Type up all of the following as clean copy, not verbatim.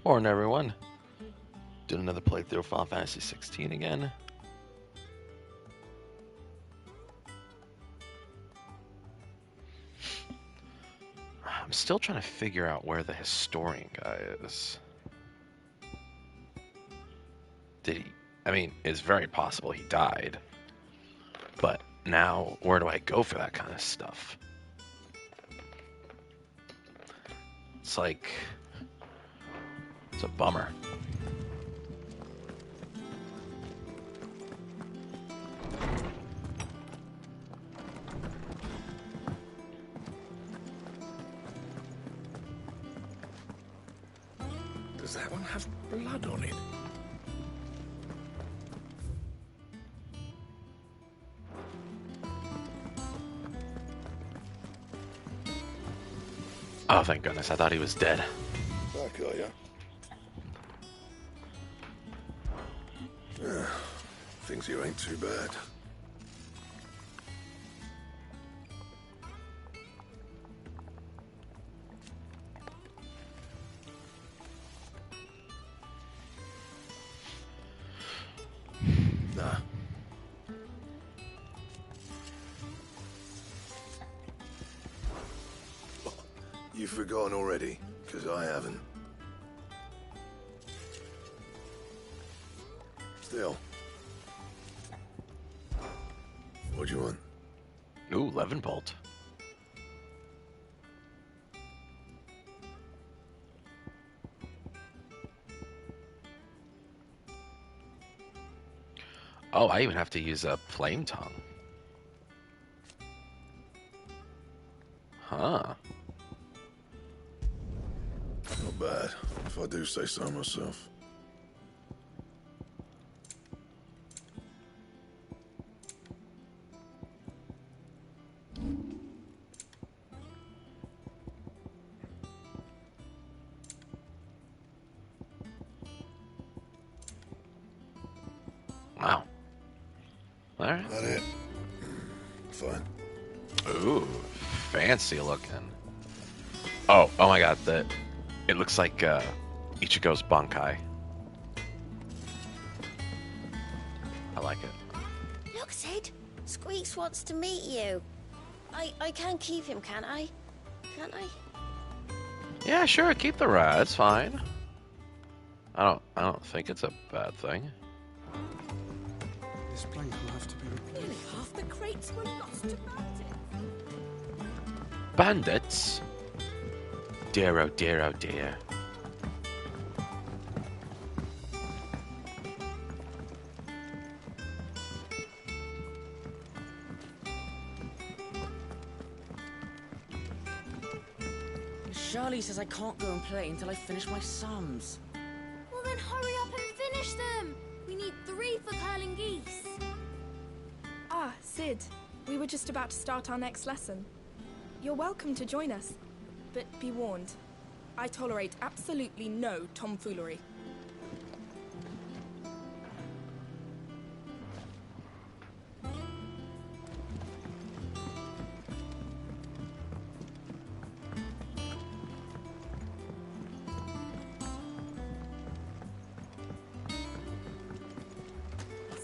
Morning, everyone. Doing another playthrough of Final Fantasy XVI again. I'm still trying to figure out where the historian guy is. Did he? I mean, it's very possible he died. But now, where do I go for that kind of stuff? It's like... it's a bummer. Does that one have blood on it? Oh, thank goodness. I thought he was dead. Back, are ya? Things here ain't too bad. Nah. You've forgotten already, because I haven't. Still. What do you want? Ooh, Levenbolt. Oh, I even have to use a flame tongue. Huh. Not bad, if I do say so myself. Wow. Alright. That it? Fine. Ooh, fancy looking. Oh my god, it looks like Ichigo's Bankai. I like it. Look, Sid. Squeaks wants to meet you. I can't keep him, can I? Can't I? Yeah, sure, keep the rat, it's fine. I don't think it's a bad thing. This plank will have to be replaced. Nearly half the crates were lost to bandits. Bandits? Dear, oh dear, oh dear. Charlie says I can't go and play until I finish my sums. Well then hurry up and finish them! We need 3 for curling geese. Ah, Sid. We were just about to start our next lesson. You're welcome to join us. But be warned, I tolerate absolutely no tomfoolery.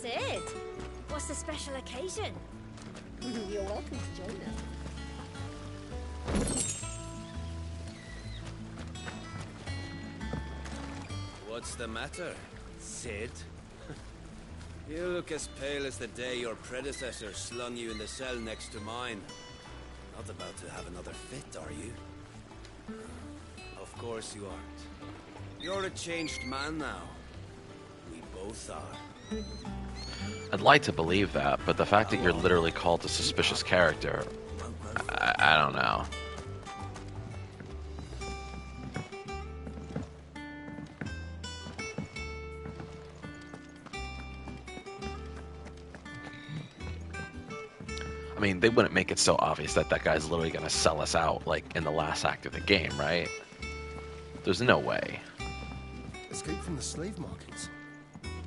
Sid, what's the special occasion? You're welcome to join us. What's the matter, Sid? You look as pale as the day your predecessor slung you in the cell next to mine. Not about to have another fit, are you? Of course you aren't. You're a changed man now. We both are. I'd like to believe that, but the fact that you're literally called a suspicious character, I don't know. I mean, they wouldn't make it so obvious that that guy's literally going to sell us out, like, in the last act of the game, right? There's no way. Escape from the slave markets.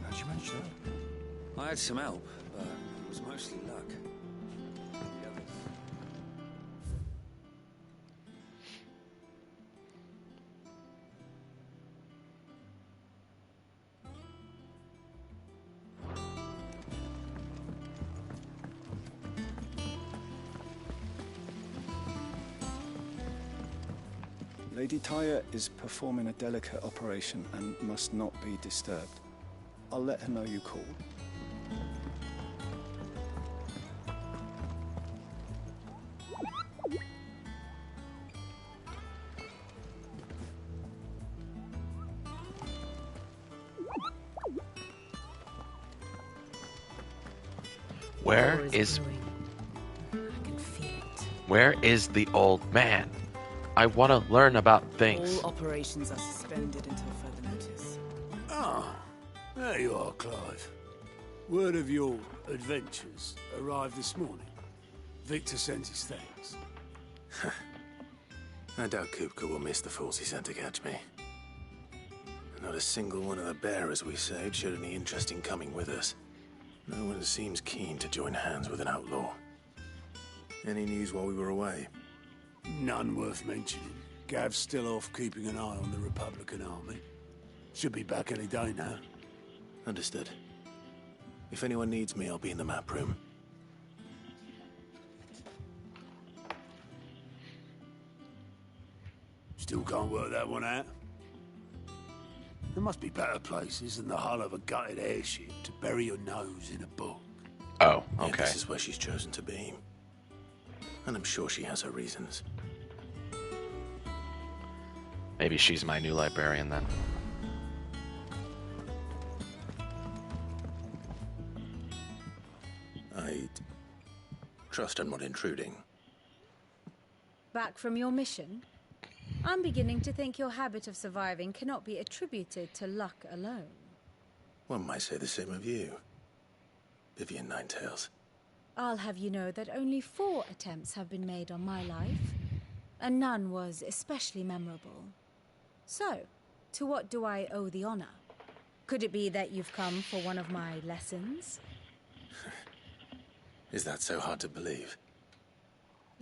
How'd you manage that? I had some help, but it was mostly luck. The others. Lady Tyre is performing a delicate operation and must not be disturbed. I'll let her know you called. Where is the old man? I want to learn about things. All operations are suspended until further notice. Ah, there you are, Clive. Word of your adventures arrived this morning. Victor sent his thanks. I doubt Kupka will miss the fools he sent to catch me. Not a single one of the bearers we saved showed any interest in coming with us. No one seems keen to join hands with an outlaw. Any news while we were away? None worth mentioning. Gav's still off keeping an eye on the Republican army. Should be back any day now. Understood. If anyone needs me, I'll be in the map room. Still can't work that one out? There must be better places than the hull of a gutted airship to bury your nose in a book. Oh, Yeah, okay. this is where she's chosen to be. And I'm sure she has her reasons. Maybe she's my new librarian then. I'd trust I'm not intruding. Back from your mission? I'm beginning to think your habit of surviving cannot be attributed to luck alone. One might say the same of you, Vivian Ninetails. I'll have you know that only 4 attempts have been made on my life, and none was especially memorable. So, to what do I owe the honor? Could it be that you've come for one of my lessons? Is that so hard to believe?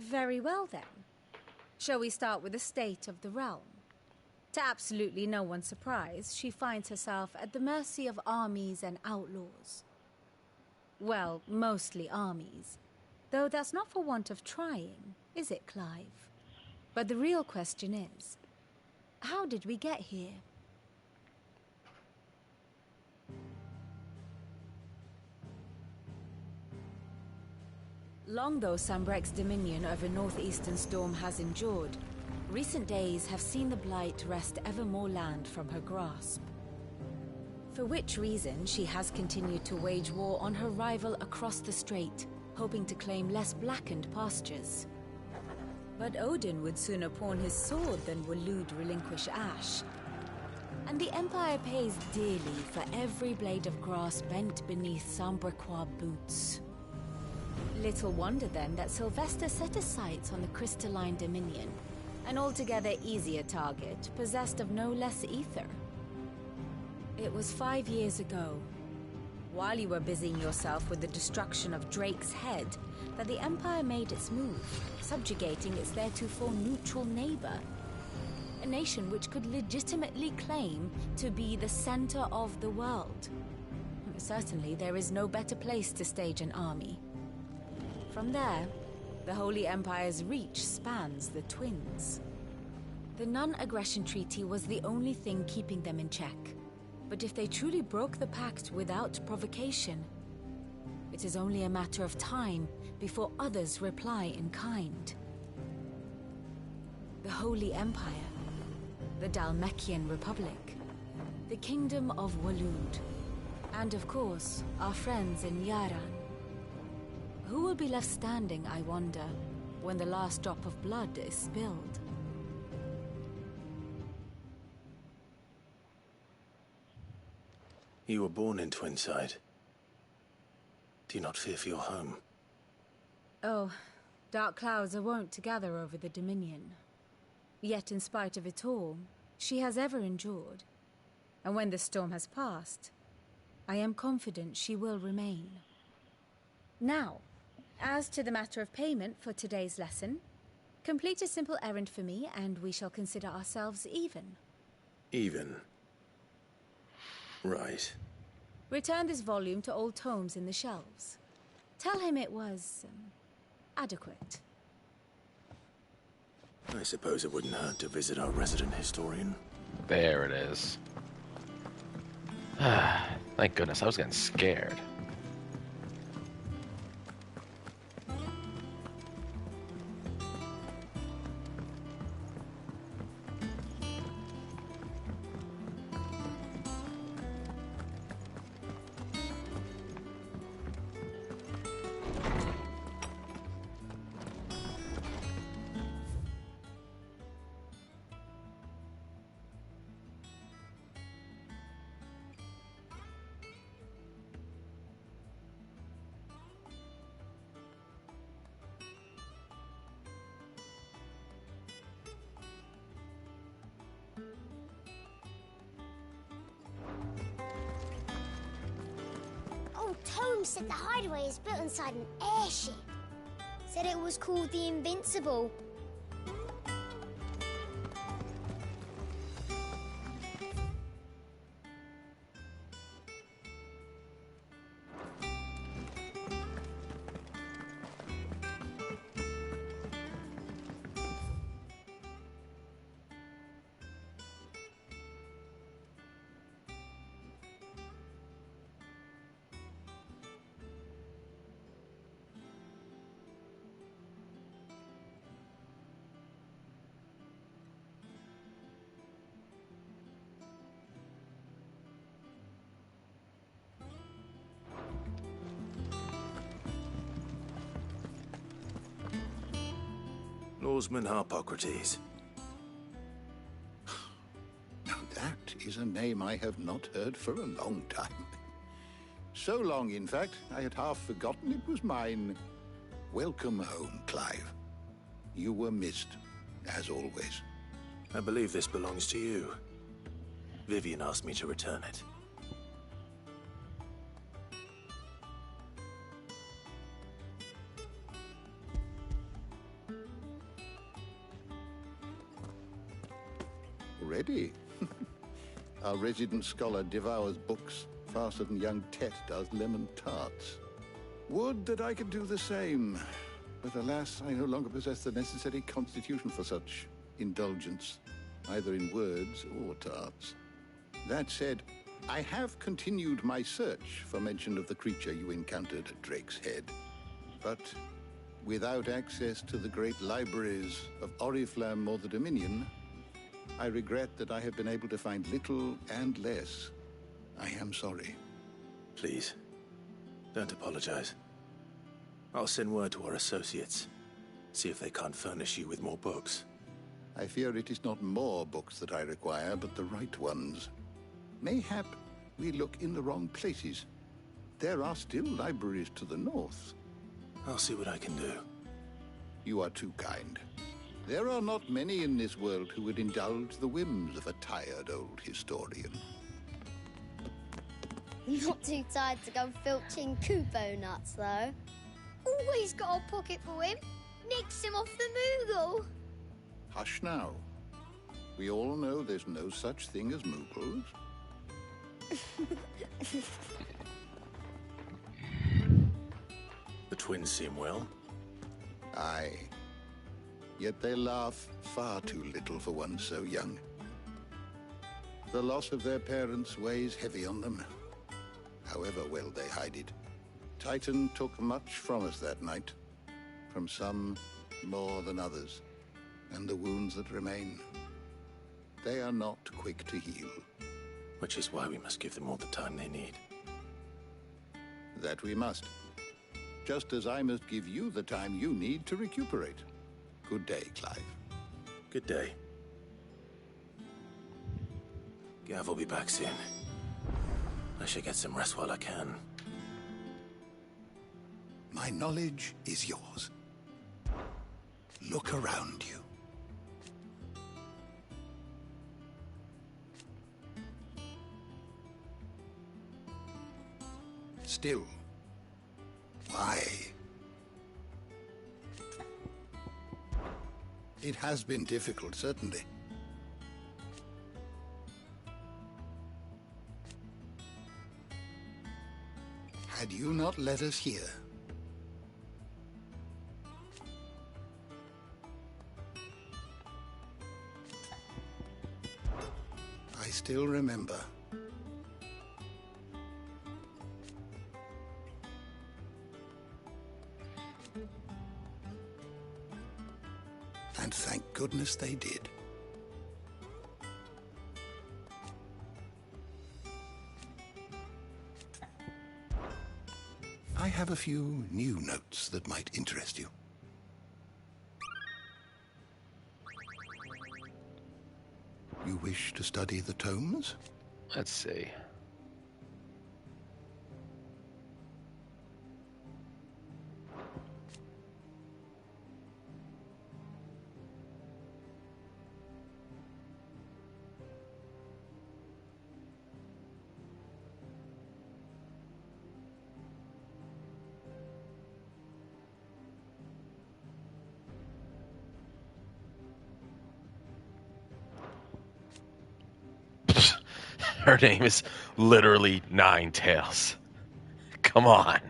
Very well then. Shall we start with the state of the realm? To absolutely no one's surprise, she finds herself at the mercy of armies and outlaws. Well, mostly armies. Though that's not for want of trying, is it, Clive? But the real question is, how did we get here? Long though Sambrek's dominion over northeastern Storm has endured, recent days have seen the Blight wrest ever more land from her grasp. For which reason she has continued to wage war on her rival across the strait, hoping to claim less blackened pastures. But Odin would sooner pawn his sword than Waloed relinquish Ash. And the Empire pays dearly for every blade of grass bent beneath Sambrequois boots. Little wonder then that Sylvester set his sights on the crystalline dominion, an altogether easier target, possessed of no less ether. It was 5 years ago, while you were busying yourself with the destruction of Drake's head, that the Empire made its move, subjugating its theretofore neutral neighbor. A nation which could legitimately claim to be the center of the world. Certainly, there is no better place to stage an army. From there, the Holy Empire's reach spans the Twins. The non-aggression treaty was the only thing keeping them in check. But if they truly broke the pact without provocation, it is only a matter of time before others reply in kind. The Holy Empire, the Dhalmekian Republic, the Kingdom of Waloed, and of course, our friends in Yaran. Who will be left standing, I wonder, when the last drop of blood is spilled? You were born in Twinside. Do you not fear for your home? Oh, dark clouds are wont to gather over the Dominion. Yet in spite of it all, she has ever endured. And when the storm has passed, I am confident she will remain. Now, as to the matter of payment for today's lesson, complete a simple errand for me and we shall consider ourselves even. Even? Right. Return this volume to old tomes in the shelves. Tell him it was adequate. I suppose it wouldn't hurt to visit our resident historian. There it is. Thank goodness, I was getting scared. Tome said the hideaway is built inside an airship. Said it was called the Invincible. Lawsman Harpocrates. Now that is a name I have not heard for a long time. So long, in fact, I had half forgotten it was mine. Welcome home, Clive. You were missed, as always. I believe this belongs to you. Vivian asked me to return it. Already? Our resident scholar devours books faster than young Tet does lemon tarts. Would that I could do the same. But alas, I no longer possess the necessary constitution for such indulgence, either in words or tarts. That said, I have continued my search for mention of the creature you encountered at Drake's Head. But without access to the great libraries of Oriflamme or the Dominion, I regret that I have been able to find little and less. I am sorry. Please, don't apologize. I'll send word to our associates. See if they can't furnish you with more books. I fear it is not more books that I require, but the right ones. Mayhap we look in the wrong places. There are still libraries to the north. I'll see what I can do. You are too kind. There are not many in this world who would indulge the whims of a tired old historian. Not too tired to go filching Kupo nuts, though. Always got a pocket for him. Nicks him off the Moogle. Hush now. We all know there's no such thing as Moogles. The twins seem well. Aye. Yet they laugh far too little for one so young. The loss of their parents weighs heavy on them, however well they hide it. Titan took much from us that night, from some more than others, and the wounds that remain, they are not quick to heal. Which is why we must give them all the time they need. That we must. Just as I must give you the time you need to recuperate. Good day, Clive. Good day. Gav will be back soon. I should get some rest while I can. My knowledge is yours. Look around you. Still, why? It has been difficult, certainly. Had you not let us hear, I still remember. And thank goodness they did. I have a few new notes that might interest you. You wish to study the tomes? Let's see. Her name is literally Nine Tails. Come on.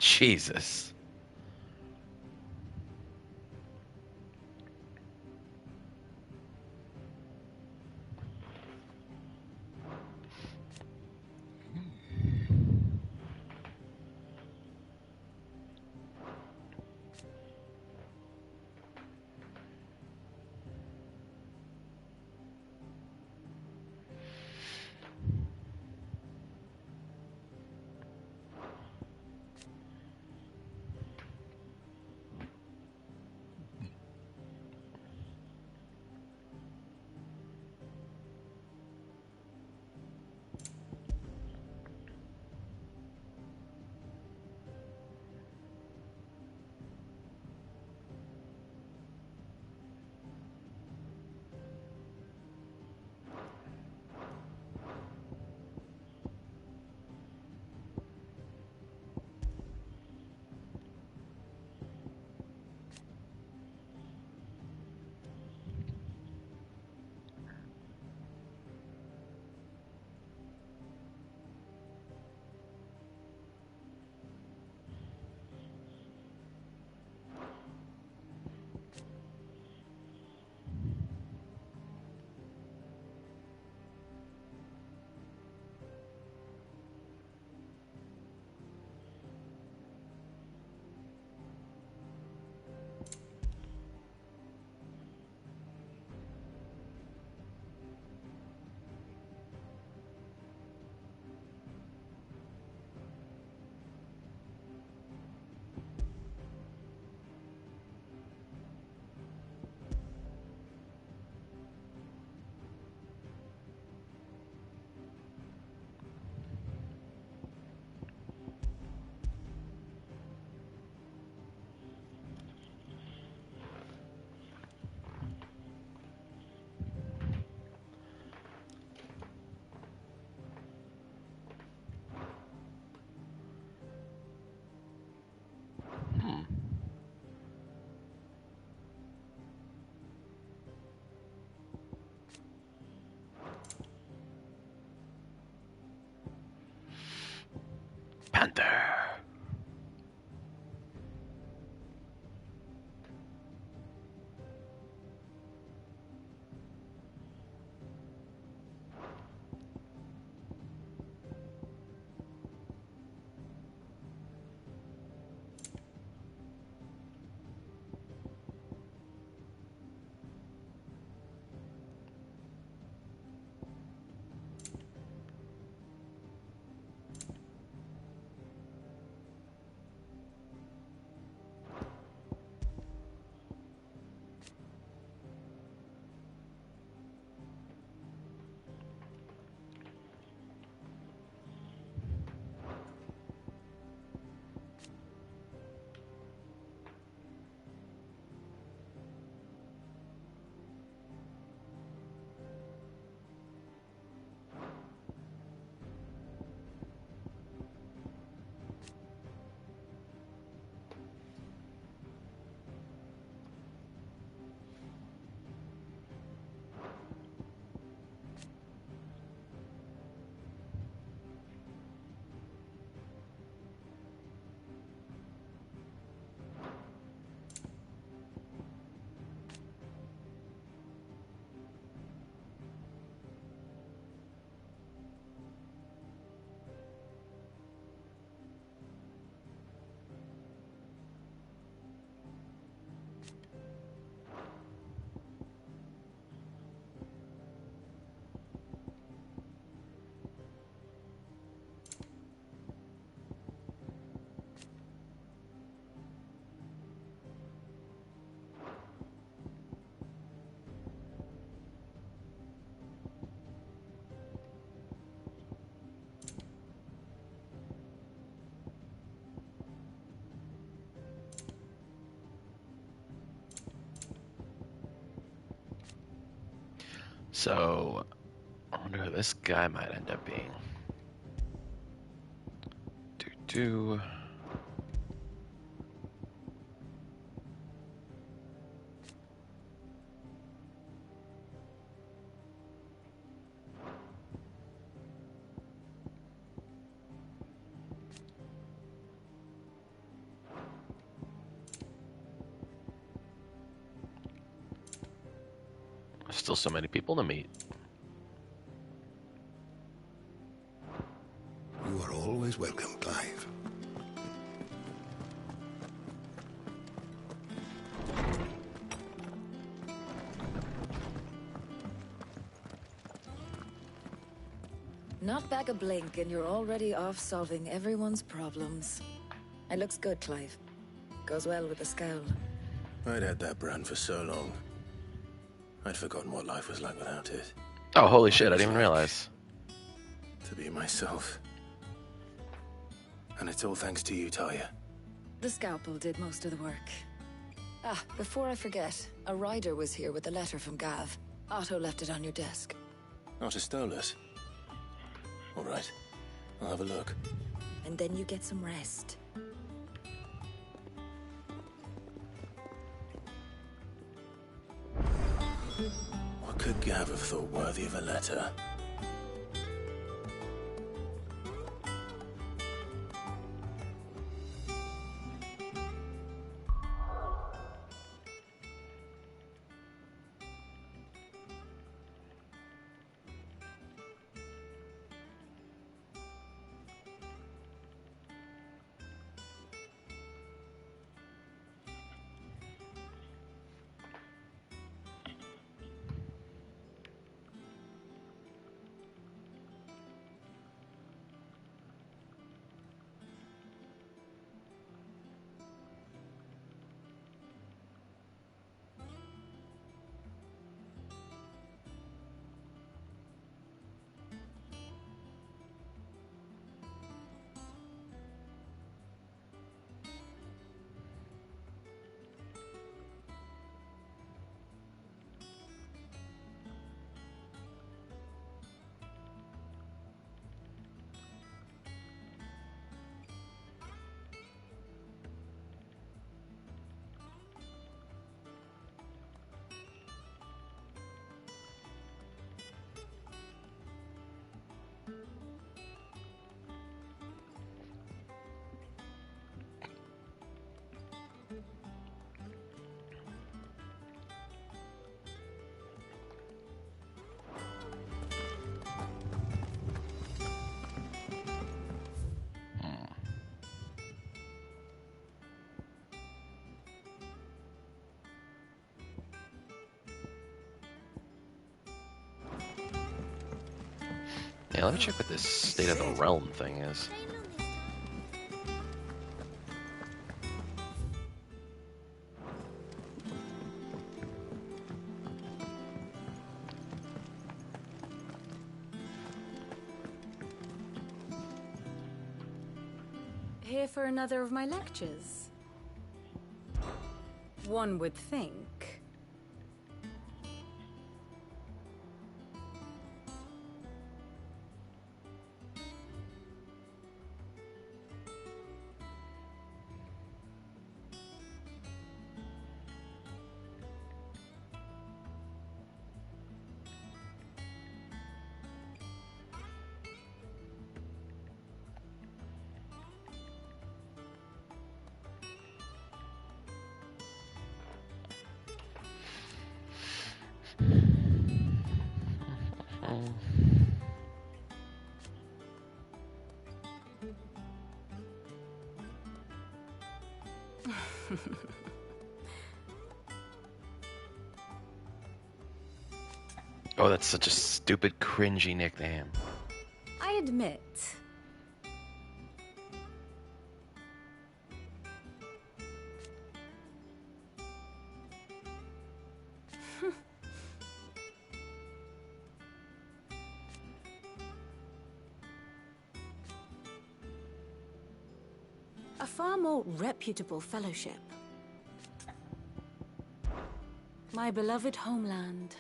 Jesus. So, I wonder who this guy might end up being. Do. Still so many people to meet. You are always welcome, Clive. Not back a blink and you're already off solving everyone's problems. It looks good, Clive. Goes well with the scowl. I'd had that brand for so long. I'd forgotten what life was like without it. Oh, holy shit, I didn't even realize. To be myself. And it's all thanks to you, Talia. The scalpel did most of the work. Ah, before I forget, a rider was here with a letter from Gav. Otto left it on your desk. Otto stole it. All right, I'll have a look. And then you get some rest. What could Gav have thought worthy of a letter? Yeah, let me check what this State of the Realm thing is. Here for another of my lectures? One would think. Oh, that's such a stupid, cringy nickname. I admit. A far more reputable fellowship. My beloved homeland.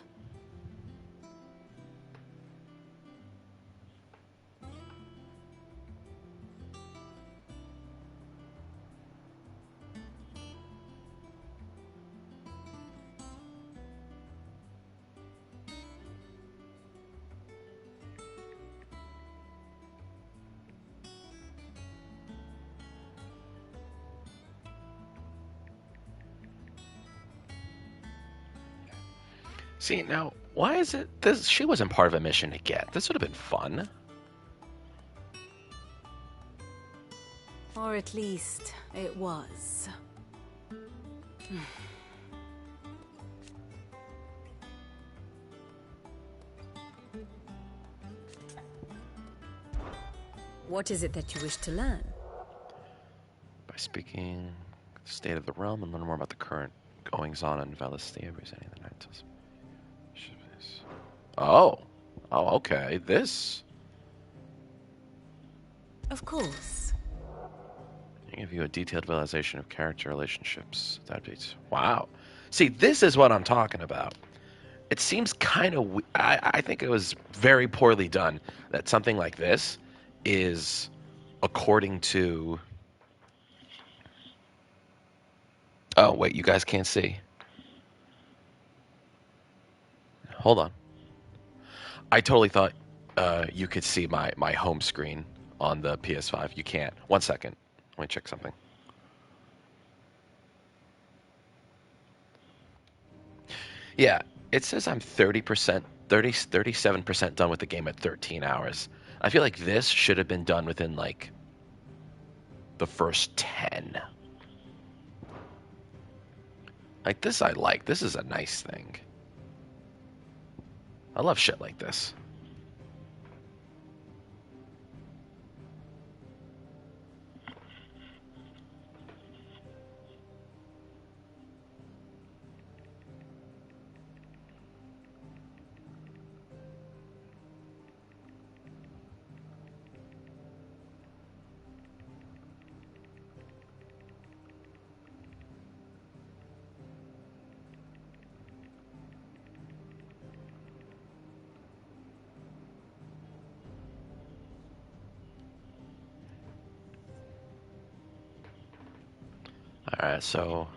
See, now, why is it this? She wasn't part of a mission to get. This would have been fun. Or at least it was. What is it that you wish to learn? By speaking the state of the realm and learn more about the current goings-on in Valisthea, presenting the night. Oh. Oh, okay. This. Of course. I give you a detailed visualization of character relationships. That'd be... Wow. See, this is what I'm talking about. It seems kind of... I think it was very poorly done that something like this is according to... Oh, wait, you guys can't see. Hold on. I totally thought you could see my home screen on the PS5. You can't. 1 second. Let me check something. Yeah, it says I'm 37% done with the game at 13 hours. I feel like this should have been done within, like, the first 10. Like, this I like. This is a nice thing. I love shit like this. Alright, so...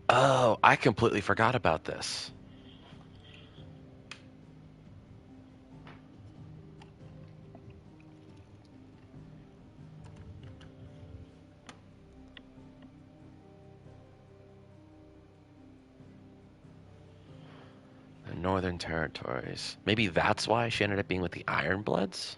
Oh, I completely forgot about this. The Northern Territories. Maybe that's why she ended up being with the Ironbloods?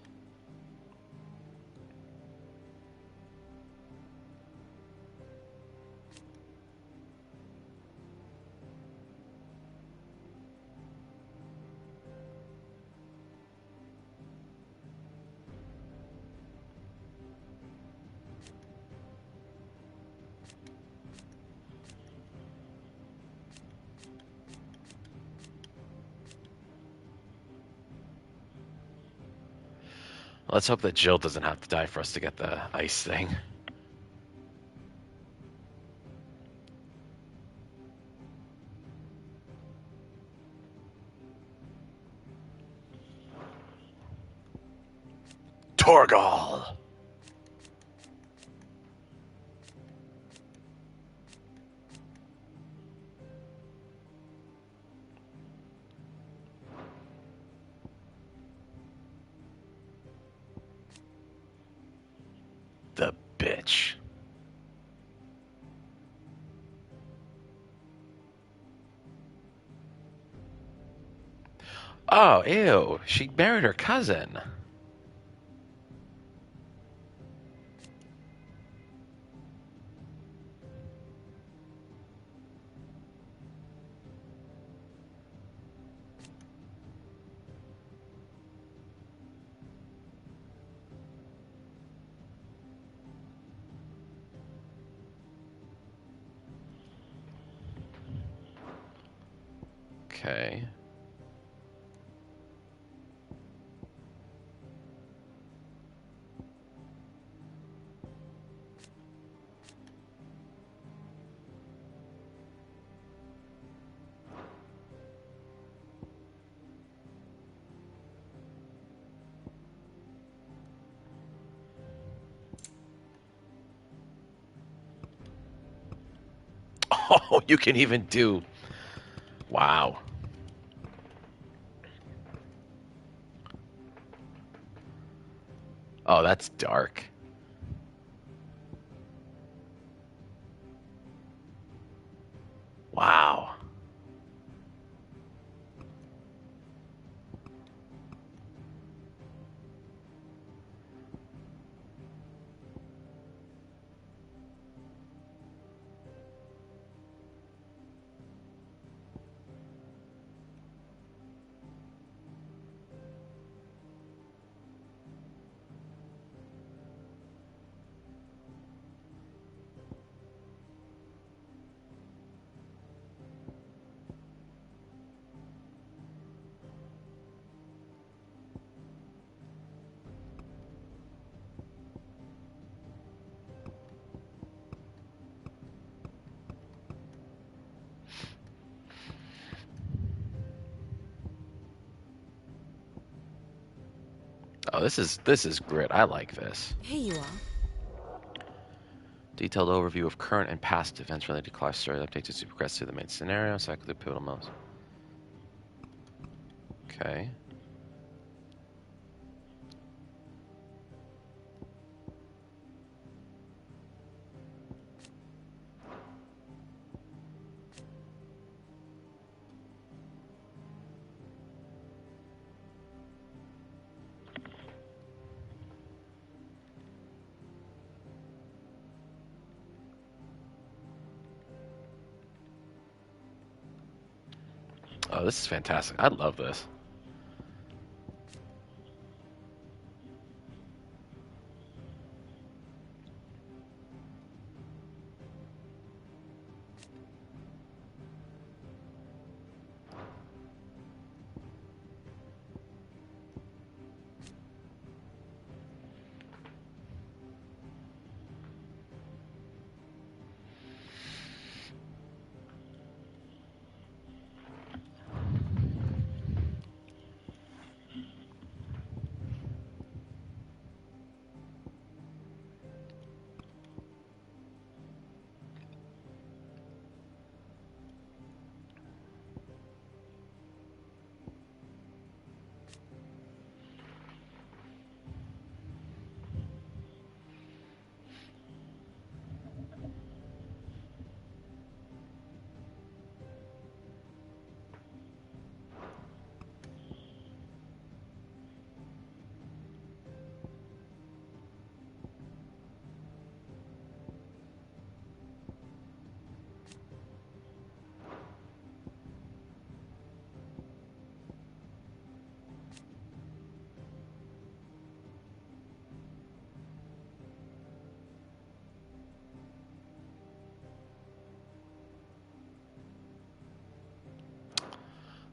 Let's hope that Jill doesn't have to die for us to get the ice thing. Torgal! The bitch. Oh, ew. She married her cousin. Okay. Oh, you can even do... Wow. Oh, that's dark. Wow. Oh, this is grit. I like this. Here you are. Detailed overview of current and past events related to class story updates as you progress through the main scenario. Cycle through pivotal modes. Okay. Oh, this is fantastic. I love this.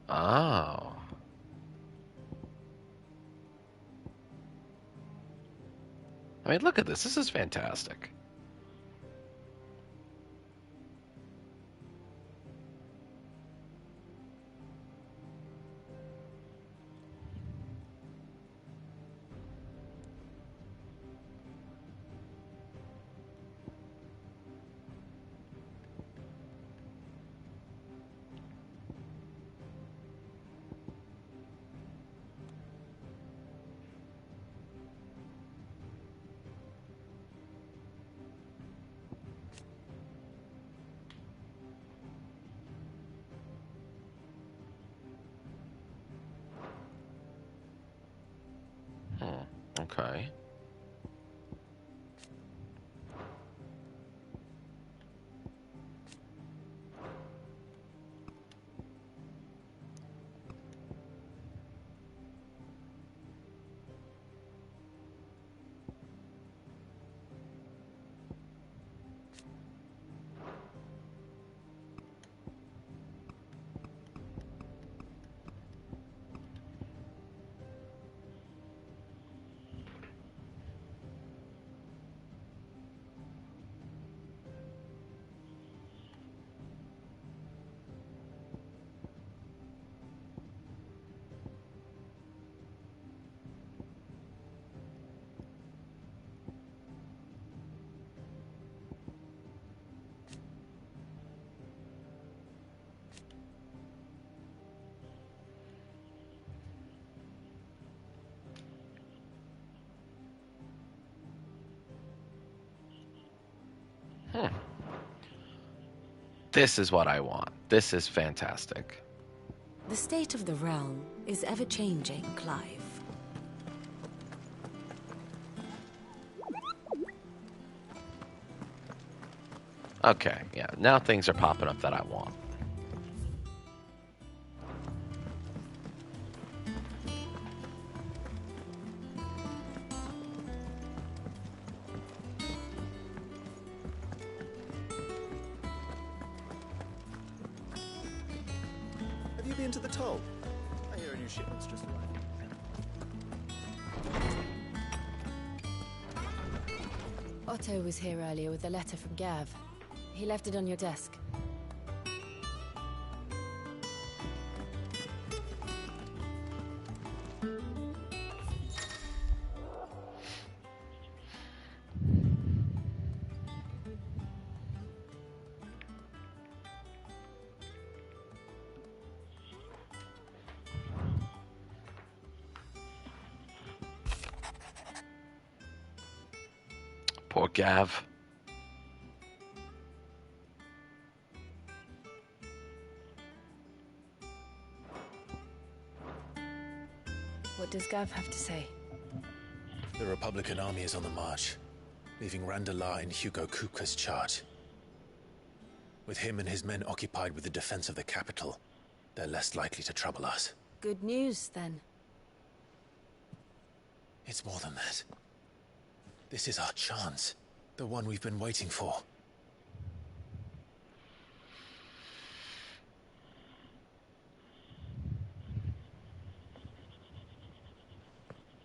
Oh. I mean, look at this. This is fantastic. Okay. This is what I want. This is fantastic. The state of the realm is ever-changing, Clive. Okay, yeah, now things are popping up that I want. Have you been to the toll? I hear a new shipment's just arrived. Otto was here earlier with a letter from Gav. He left it on your desk. Poor Gav. What does Gav have to say? The Republican army is on the march, leaving Randalar in Hugo Kupka's charge. With him and his men occupied with the defense of the capital, they're less likely to trouble us. Good news, then. It's more than that. This is our chance. The one we've been waiting for.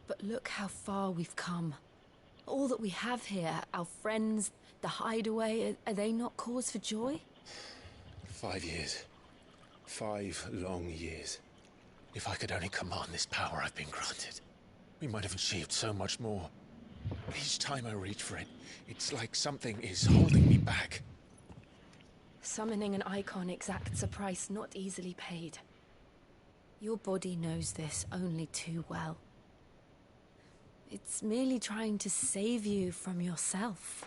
But look how far we've come. All that we have here, our friends, the hideaway, are they not cause for joy? 5 years. 5 long years. If I could only command this power I've been granted, we might have achieved so much more. Each time I reach for it, it's like something is holding me back. Summoning an icon exacts a price not easily paid. Your body knows this only too well. It's merely trying to save you from yourself.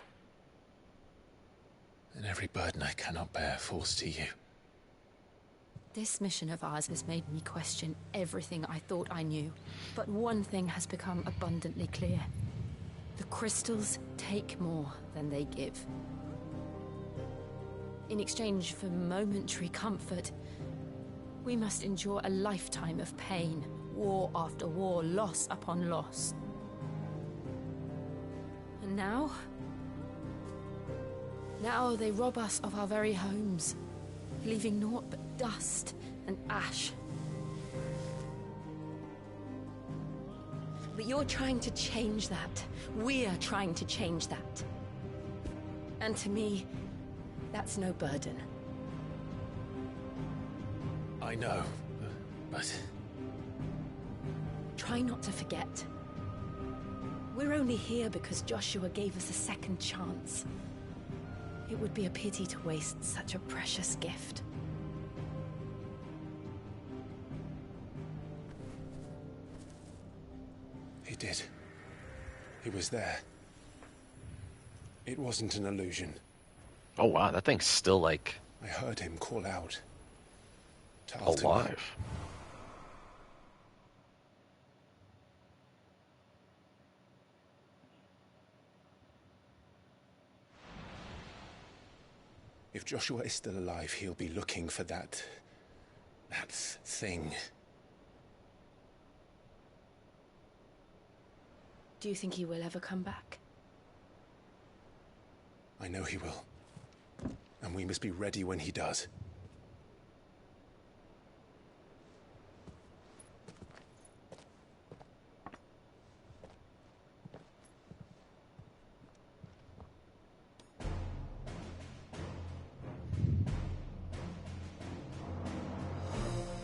And every burden I cannot bear falls to you. This mission of ours has made me question everything I thought I knew. But one thing has become abundantly clear. The crystals take more than they give. In exchange for momentary comfort, we must endure a lifetime of pain, war after war, loss upon loss. And now they rob us of our very homes, leaving naught but dust and ash. But you're trying to change that. We're trying to change that. And to me, that's no burden. I know, but... Try not to forget. We're only here because Joshua gave us a second chance. It would be a pity to waste such a precious gift. He did. He was there. It wasn't an illusion. Oh wow, that thing's still like... I heard him call out. To alive. If Joshua is still alive, he'll be looking for that thing. Do you think he will ever come back? I know he will. And we must be ready when he does.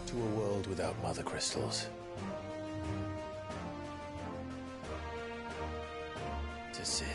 To a world without mother crystals. To Sid.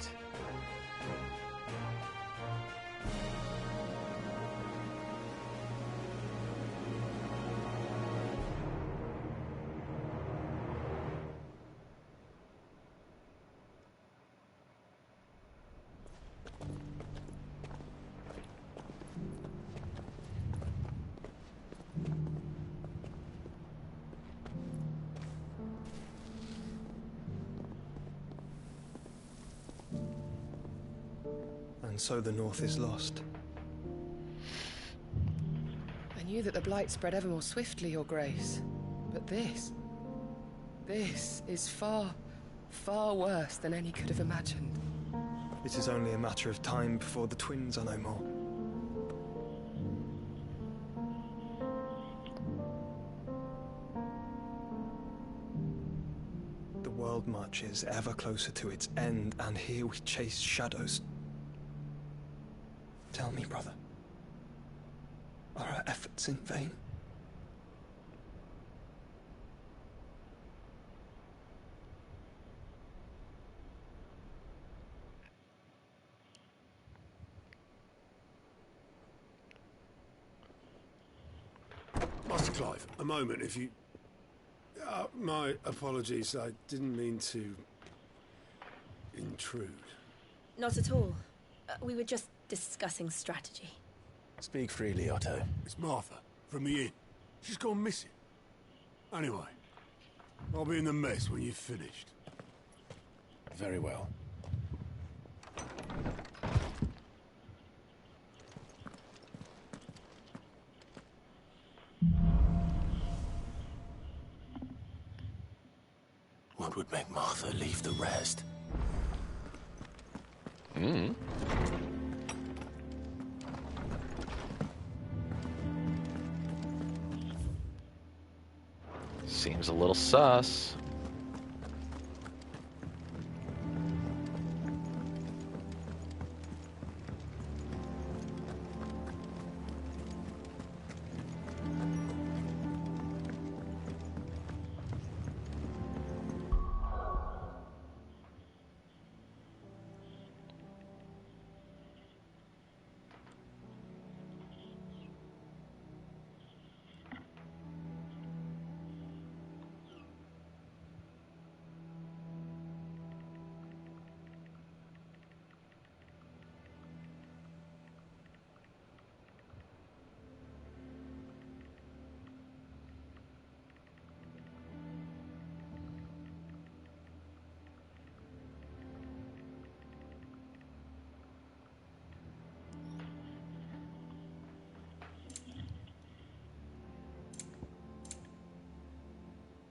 and so the North is lost. I knew that the Blight spread ever more swiftly, Your Grace. But this is far, far worse than any could have imagined. It is only a matter of time before the twins are no more. The world marches ever closer to its end, and here we chase shadows. Tell me, brother, are our efforts in vain? Master Clive, a moment, if you... my apologies, I didn't mean to... intrude. Not at all. We were just discussing strategy. Speak freely, Otto. It's Martha, from the inn. She's gone missing. Anyway, I'll be in the mess when you've finished. Very well. What would make Martha leave the rest? Seems a little sus.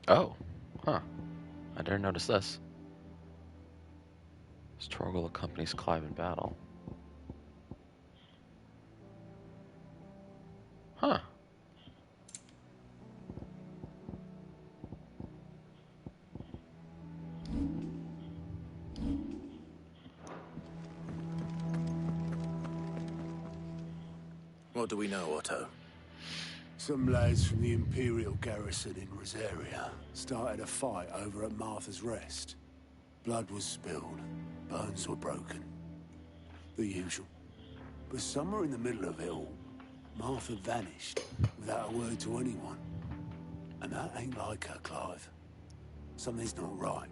Oh, huh. I didn't notice this. Stroggle accompanies Clive in battle. Huh. What do we know, Otto? Some lads from the Imperial garrison in Rosaria started a fight over at Martha's Rest. Blood was spilled, bones were broken. The usual. But somewhere in the middle of it all, Martha vanished without a word to anyone. And that ain't like her, Clive. Something's not right.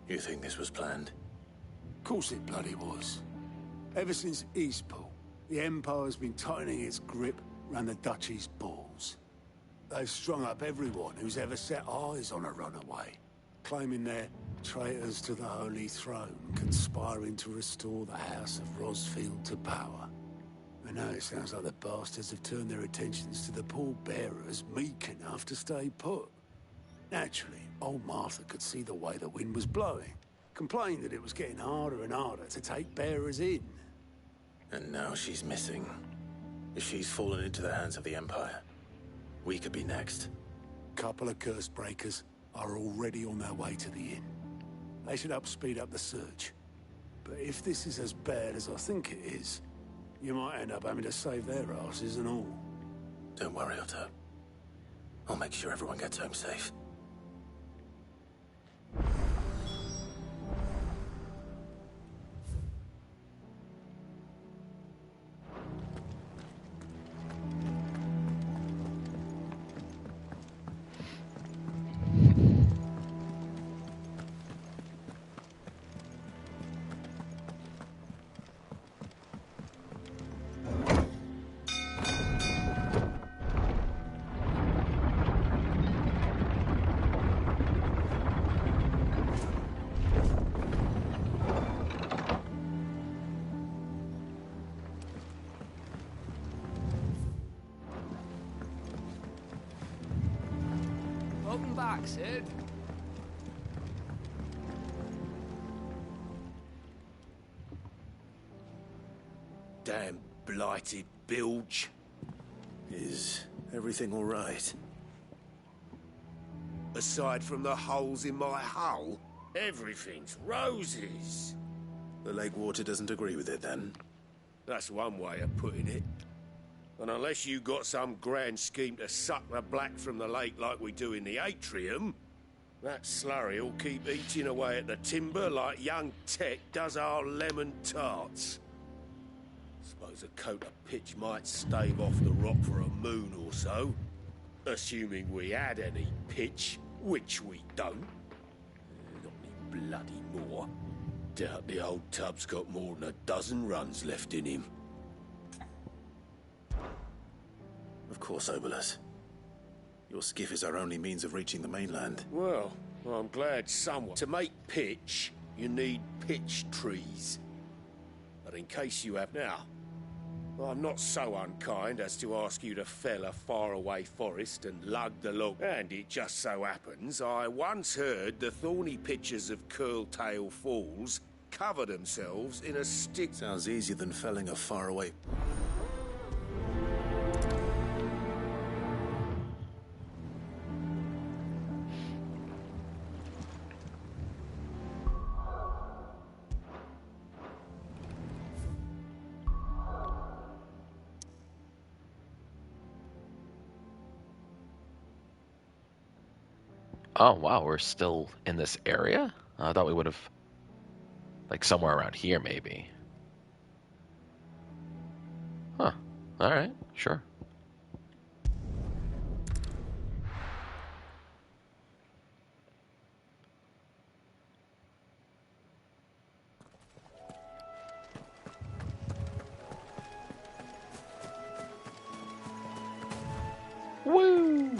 You think this was planned? Of course it bloody was. Ever since Eastpool, the Empire's been tightening its grip round the Duchy's balls. They've strung up everyone who's ever set eyes on a runaway, claiming they're traitors to the Holy Throne, conspiring to restore the House of Rosfield to power. And now it sounds like the bastards have turned their attentions to the pallbearers meek enough to stay put. Naturally, old Martha could see the way the wind was blowing, complained that it was getting harder and harder to take bearers in. And now she's missing. If she's fallen into the hands of the Empire, we could be next. Couple of curse breakers are already on their way to the inn. They should speed up the search. But if this is as bad as I think it is, you might end up having to save their asses and all. Don't worry, Otto. I'll make sure everyone gets home safe. back, Sid. Damn blighted bilge. Is everything all right? Aside from the holes in my hull, everything's roses. The lake water doesn't agree with it, then? That's one way of putting it. And unless you got some grand scheme to suck the black from the lake like we do in the atrium, that slurry'll keep eating away at the timber like young Tech does our lemon tarts. Suppose a coat of pitch might stave off the rock for a moon or so, assuming we had any pitch, which we don't. Not any bloody more. Doubt the old tub's got more than a dozen runs left in him. Of course, Obolus. Your skiff is our only means of reaching the mainland. Well, I'm glad someone... To make pitch, you need pitch trees. But in case you have now, I'm not so unkind as to ask you to fell a faraway forest and lug the log. And it just so happens, I once heard the thorny pitchers of Curltail Falls cover themselves in a stick... Sounds easier than felling a faraway... Oh, wow, we're still in this area? I thought we would have, like, somewhere around here, maybe. Huh. Alright, sure. Woo!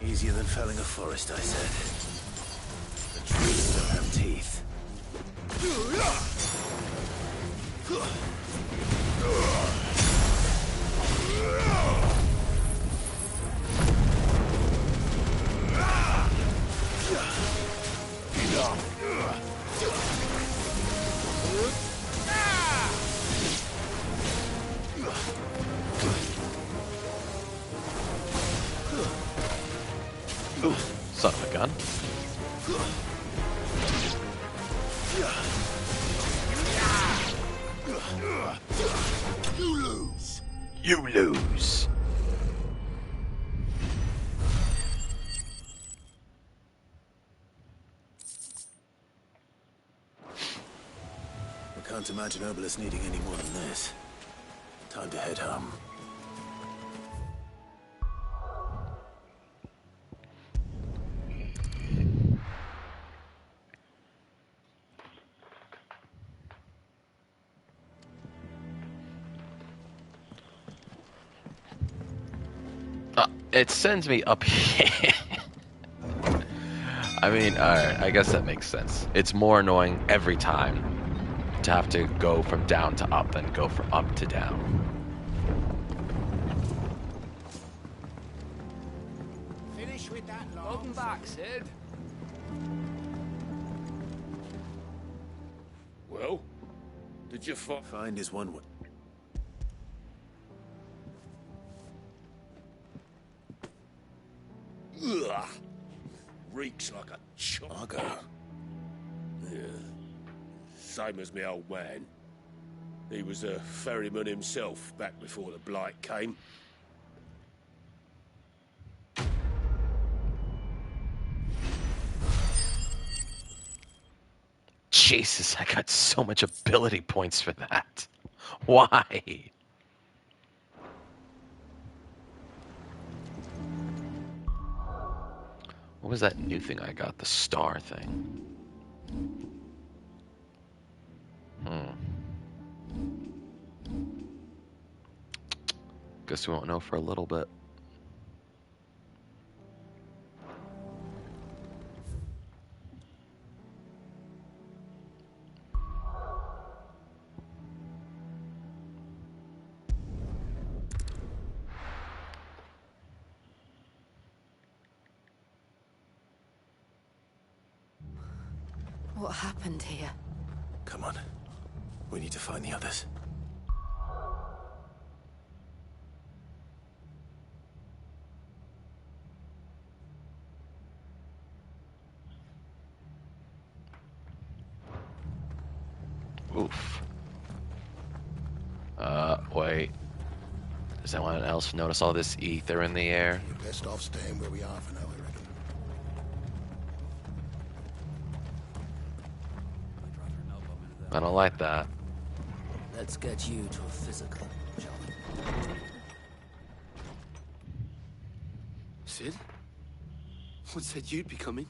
Easier than felling a forest, I said. The trees don't have teeth. Son of a gun. You lose. You lose. I can't imagine Obolus needing any more than this. Time to head home. It sends me up here. I mean, alright, I guess that makes sense. It's more annoying every time to have to go from down to up than go from up to down. Finish with that long. Welcome back, Sid. Well, did you find is one way. Ugh. Reeks like a chargo. Yeah. Same as me old man. He was a ferryman himself back before the blight came. Jesus, I got so much ability points for that. Why? What was that new thing I got? The star thing. Guess we won't know for a little bit. What happened here? Come on. We need to find the others. Oof. Wait. Does anyone else notice all this ether in the air? You're best off staying where we are for now, I reckon. I don't like that. Let's get you to a physical, shall we? Sid? What said you'd be coming?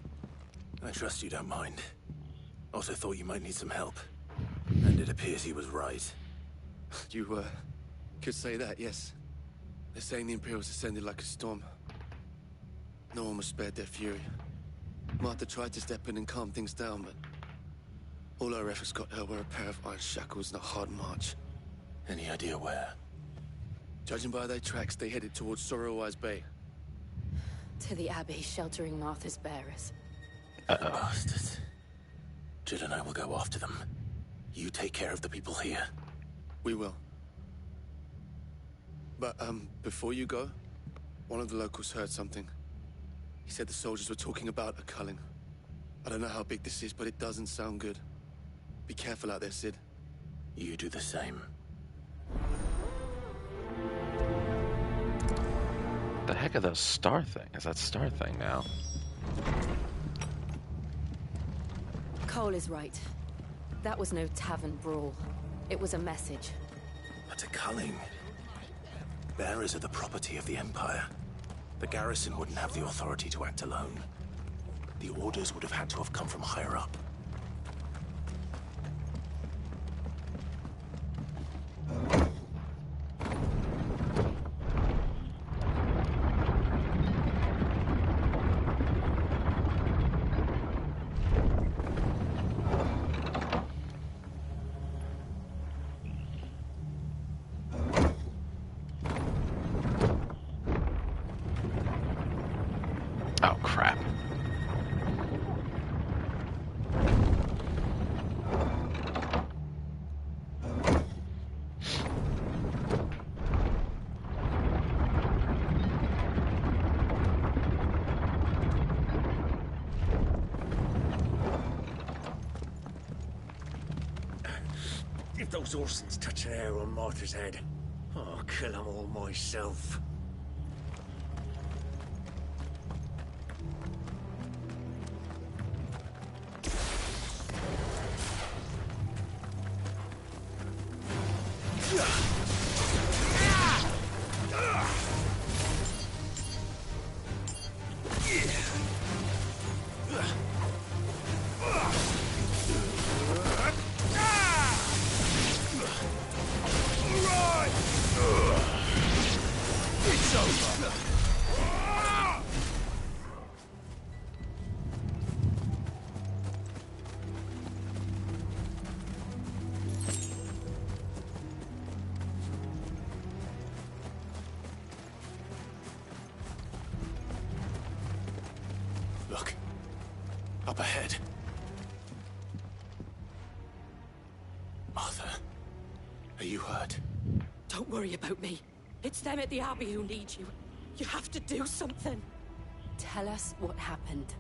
I trust you don't mind. Also thought you might need some help. And it appears he was right. You, could say that, yes. They're saying the Imperials descended like a storm. No one was spared their fury. Martha tried to step in and calm things down, but all our efforts got her were a pair of iron shackles and a hard march. Any idea where? Judging by their tracks, they headed towards Sorrowwise Bay. To the Abbey, sheltering Martha's bearers. Bastards. Jill and I will go after them. You take care of the people here. We will. But, before you go, one of the locals heard something. He said the soldiers were talking about a culling. I don't know how big this is, but it doesn't sound good. Be careful out there, Sid. You do the same. The heck are those star thing? Is that star thing now? Cole is right. That was no tavern brawl. It was a message. But a culling. Bearers are the property of the Empire. The garrison wouldn't have the authority to act alone. The orders would have had to have come from higher up. Oh, crap. If those Orsons touch an hair on Martha's head, I'll kill them all myself. Look. Up ahead. Martha, are you hurt? Don't worry about me. It's them at the Abbey who need you. You have to do something. Tell us what happened.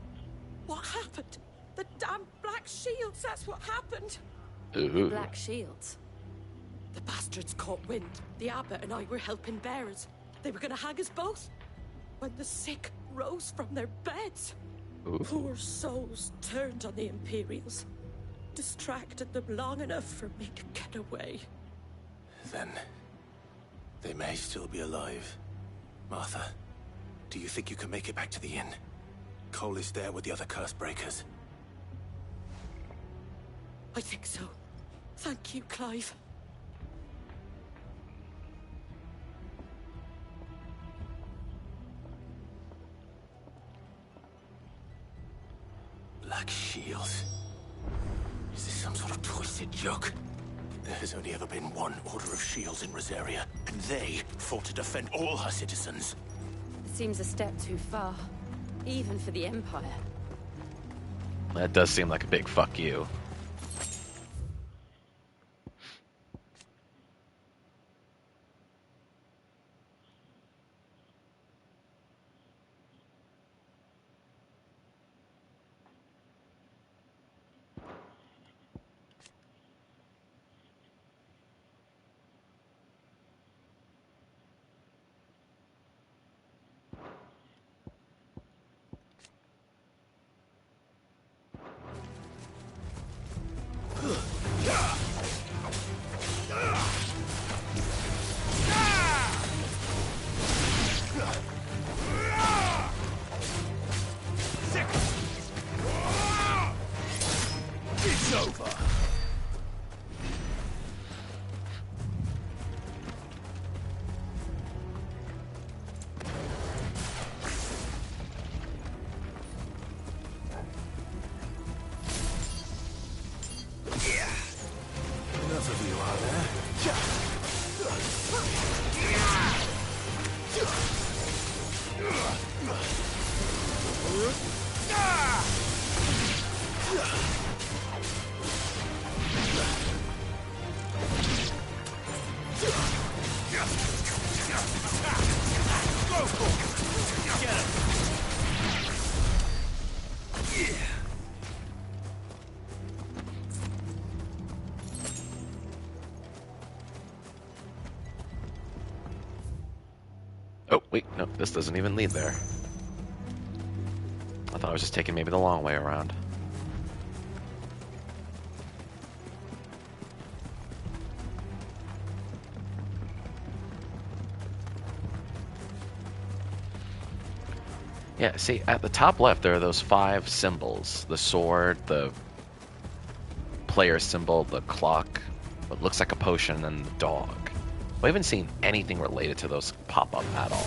What happened? The damn Black Shields, that's what happened. Ooh. Black Shields? The bastards caught wind. The Abbot and I were helping bearers. They were gonna hang us both. When the sick rose from their beds. Ooh. Poor souls turned on the Imperials. Distracted them long enough for me to get away. Then, they may still be alive. Martha, do you think you can make it back to the inn? Cole is there with the other curse breakers. I think so. Thank you, Clive. Black Shields. Is this some sort of twisted joke? There has only ever been one Order of Shields in Rosaria, and they fought to defend all her citizens. It seems a step too far, even for the Empire. That does seem like a big fuck you. It's over. Enough of you out there. Oh, wait, no, this doesn't even lead there. I thought I was just taking maybe the long way around. Yeah, see, at the top left there are those 5 symbols. The sword, the player symbol, the clock, what looks like a potion, and the dog. We haven't seen anything related to those pop up at all.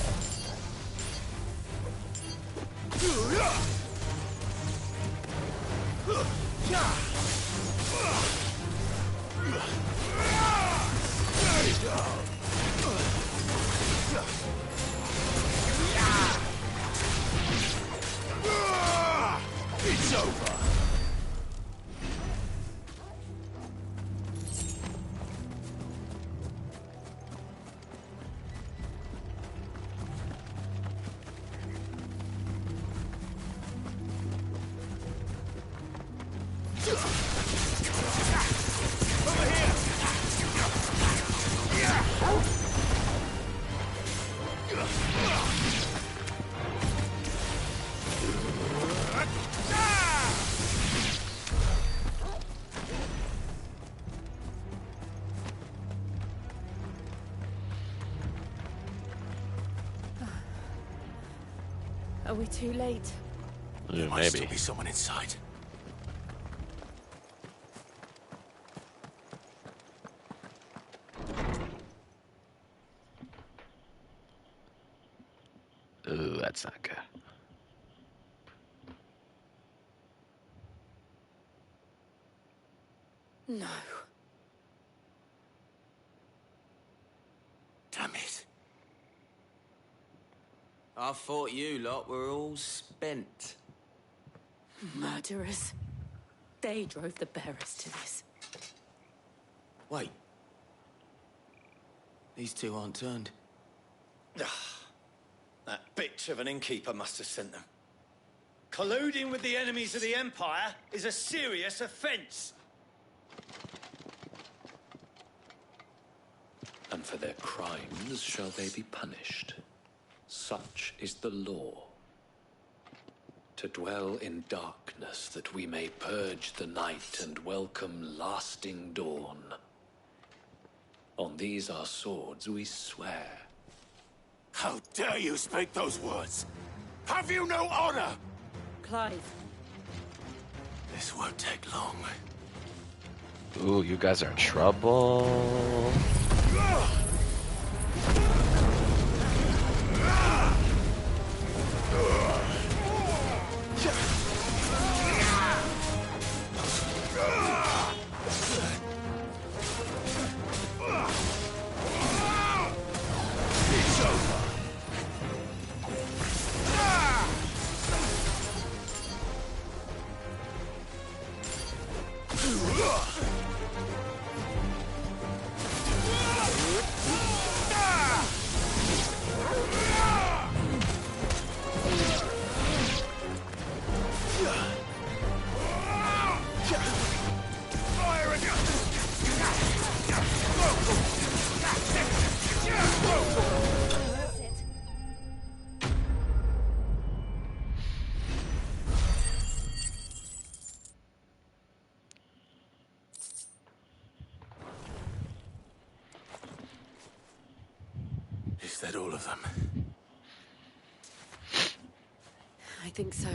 It's over. Are we too late? Yeah, Might still be someone inside. Ooh, that's not good. No. Damn it. I thought you lot were all spent. Murderers. They drove the bearers to this. Wait. These two aren't turned. That bitch of an innkeeper must have sent them. Colluding with the enemies of the Empire is a serious offense. And for their crimes shall they be punished. Such is the law. To dwell in darkness that we may purge the night and welcome lasting dawn. On these our swords we swear. How dare you speak those words? Have you no honor? Clive. This won't take long. Ooh, you guys are in trouble. It's over. that all of them? I think so.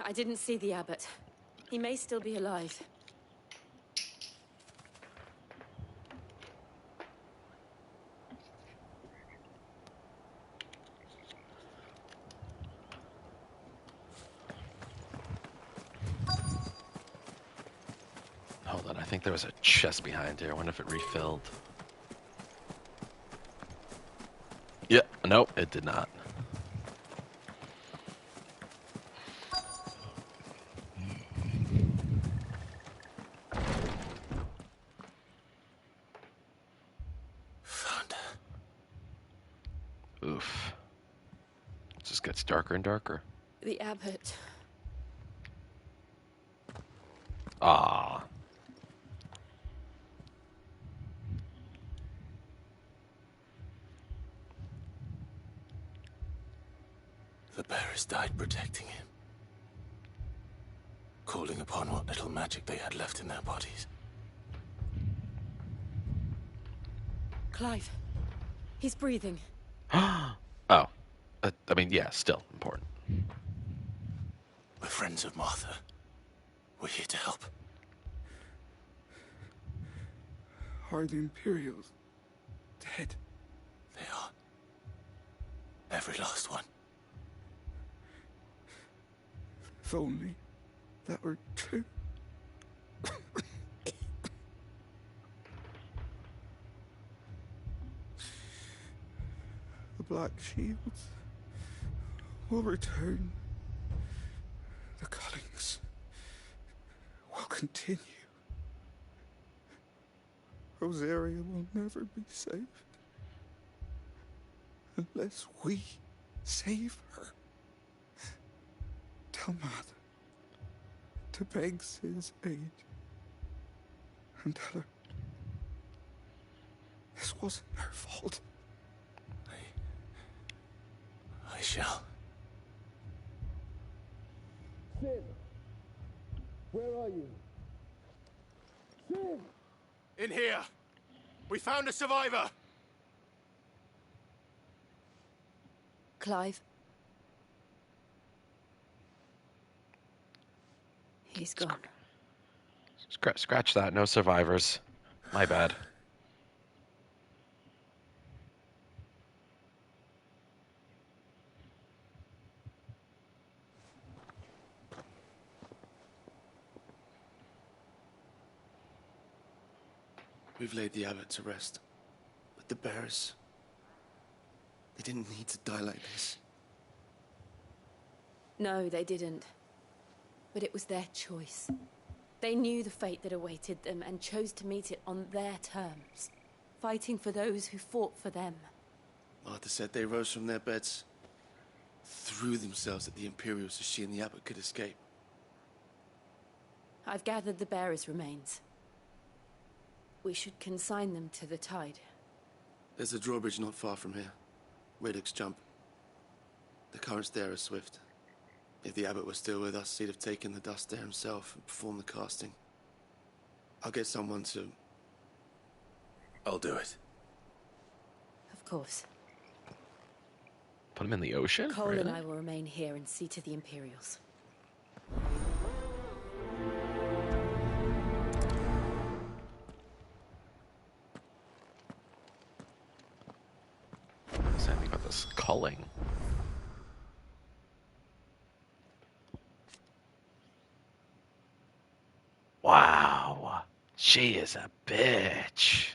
I didn't see the abbot. He may still be alive. Hold on, I think there was a chest behind here. I wonder if it refilled. Yeah, nope, it did not. Found her. Oof. It just gets darker and darker. The abbot. Ah. The bearers died protecting him. Calling upon what little magic they had left in their bodies. Clive. He's breathing. Oh. I mean, yeah, still important. We're friends of Martha. We're here to help. Are the Imperials dead? They are. Every last one. If only that were true. The Black Shields will return. The cullings will continue. Rosaria will never be saved unless we save her. Tell Mother to beg Sid's aid and tell her this wasn't her fault. I shall. Sid! Where are you? Sid! In here! We found a survivor! Clive. He's gone. Scratch that. No survivors. My bad. We've laid the abbot to rest. But the bearers... they didn't need to die like this. No, they didn't. But it was their choice. They knew the fate that awaited them and chose to meet it on their terms, fighting for those who fought for them. Martha said they rose from their beds, threw themselves at the Imperials so she and the abbot could escape. I've gathered the bearers' remains. We should consign them to the tide. There's a drawbridge not far from here. Radix jump. The currents there are swift. If the abbot was still with us, he'd have taken the dust there himself and performed the casting. I'll get someone to... I'll do it. Of course. Put him in the ocean? Cole Really? and I will remain here and see to the Imperials. Something about this culling. Wow. She is a bitch.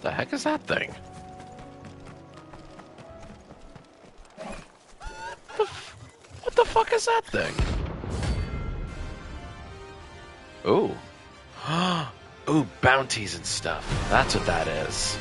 The heck is that thing? What the fuck is that thing? Ooh. Ooh, bounties and stuff. That's what that is.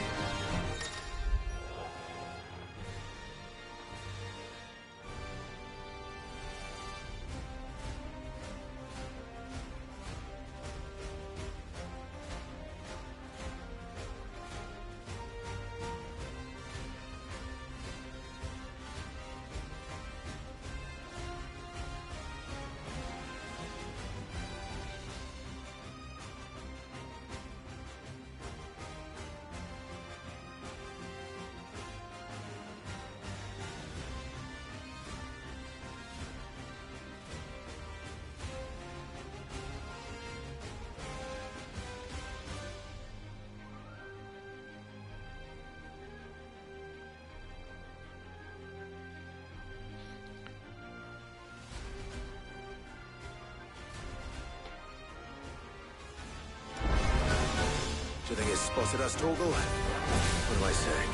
Do you think it's spotted us, Torgal? What am I saying?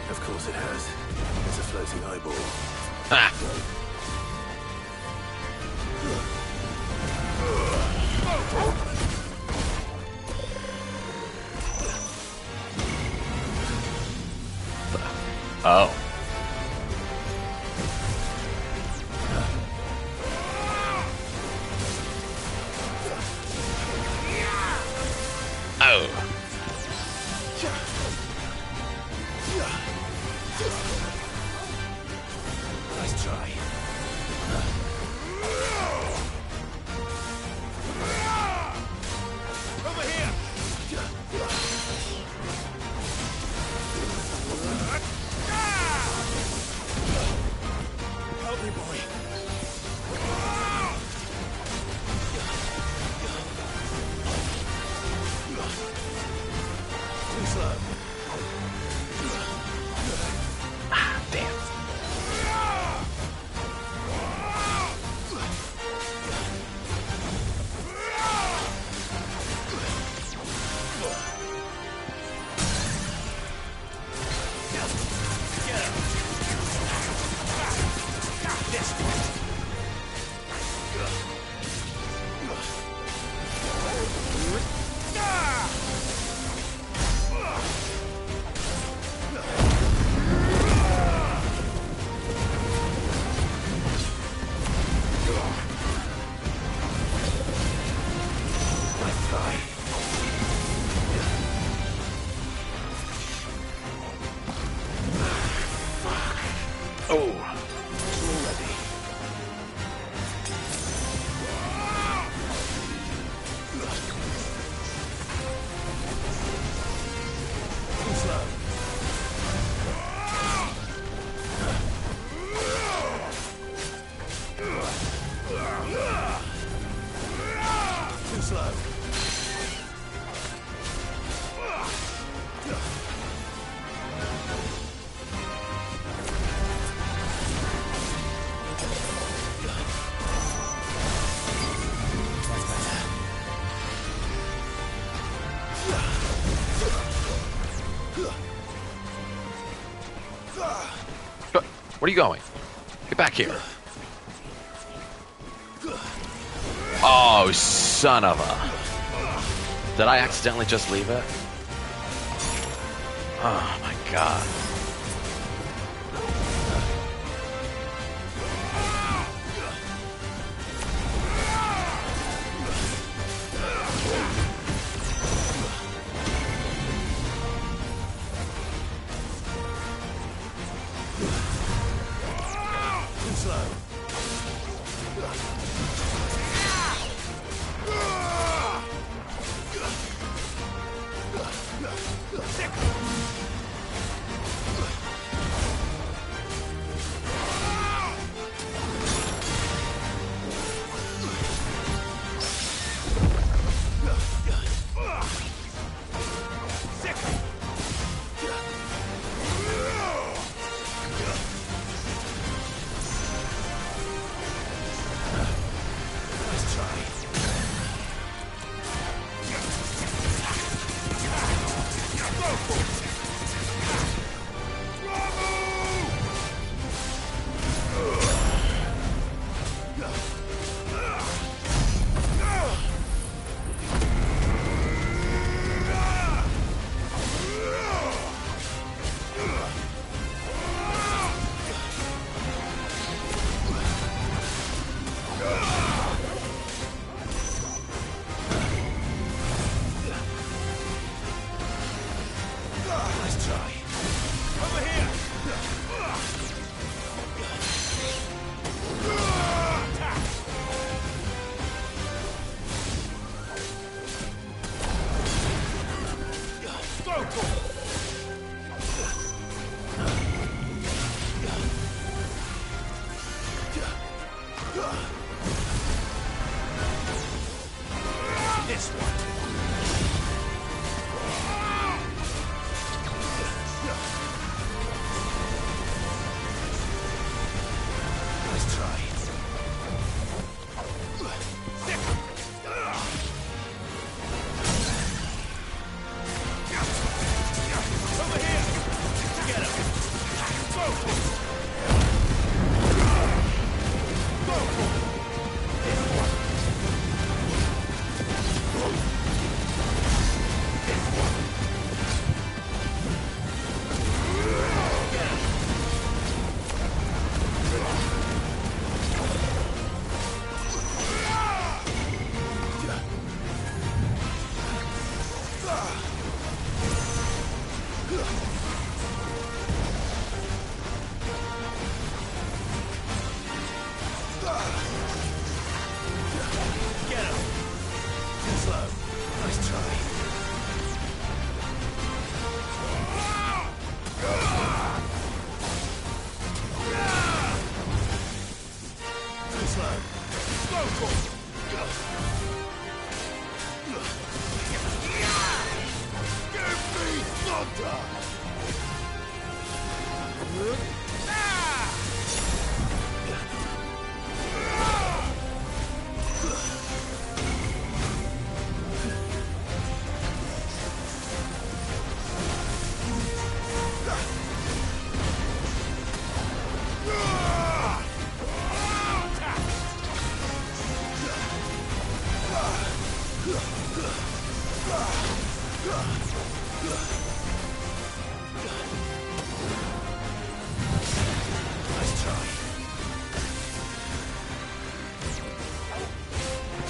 Of course it has. It's a floating eyeball. Ha! Oh. Oh. Nice try. Over here! Help me, boy. Too slow. Ah, damn. Too slow. Where are you going? Get back here. Oh, son of a... Did I accidentally just leave it? Oh, my God. Too slow. This one. Nice try. Over here! Get him! Go for it! Go for it! This one. This one. Get him! Get him! Too slow. Nice try. Too slow. Go for it. Give me thunder! Nice try.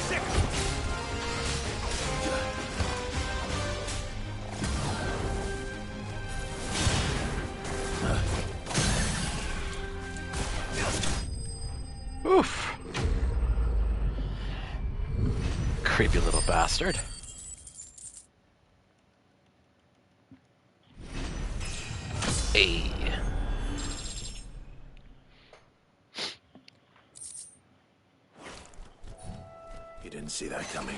Sick. Oof. Creepy little bastard. Hey. You didn't see that coming.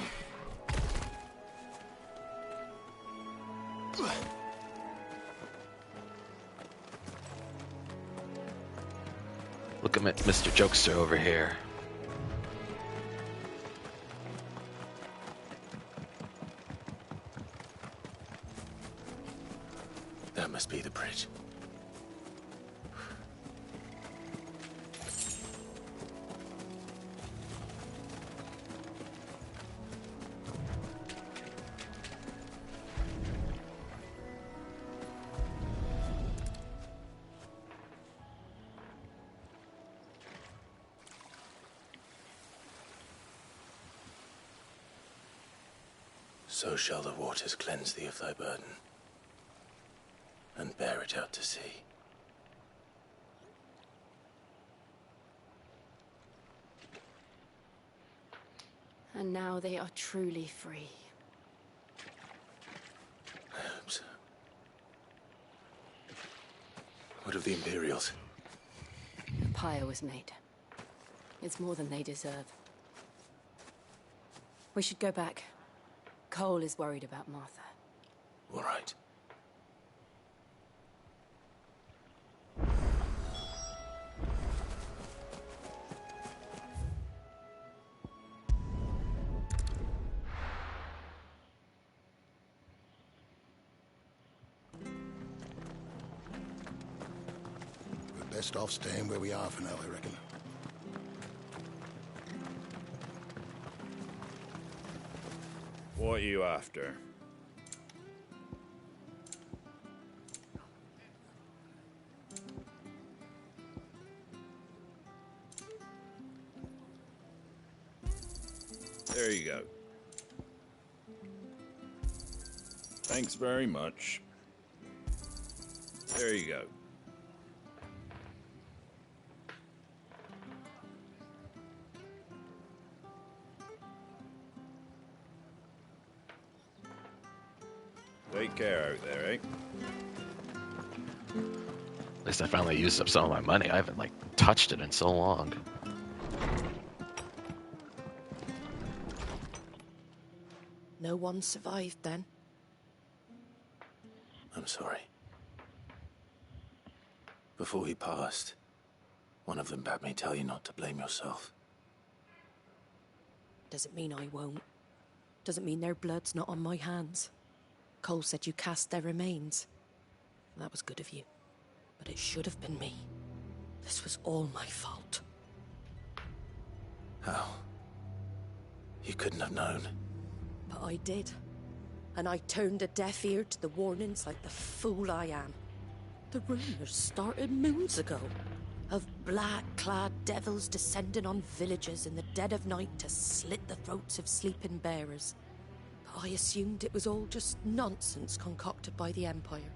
Look at Mr. Jokester over here. That must be the bridge. So shall the waters cleanse thee of thy burden, and bear it out to sea. And now they are truly free. I hope so. What of the Imperials? The pyre was made. It's more than they deserve. We should go back. Cole is worried about Martha. All right. We're best off staying where we are for now, I reckon. What are you after? There you go. Thanks very much. There you go. Take care out there, eh? At least I finally used up some of my money. I haven't, like, touched it in so long. No one survived then? I'm sorry. Before he passed, one of them bade me tell you not to blame yourself. Doesn't mean I won't. Doesn't mean their blood's not on my hands. Cole said you cast their remains. That was good of you. But it should have been me. This was all my fault. How? You couldn't have known. But I did. And I turned a deaf ear to the warnings like the fool I am. The rumors started moons ago. Of black-clad devils descending on villages in the dead of night to slit the throats of sleeping bearers. But I assumed it was all just nonsense concocted by the Empire.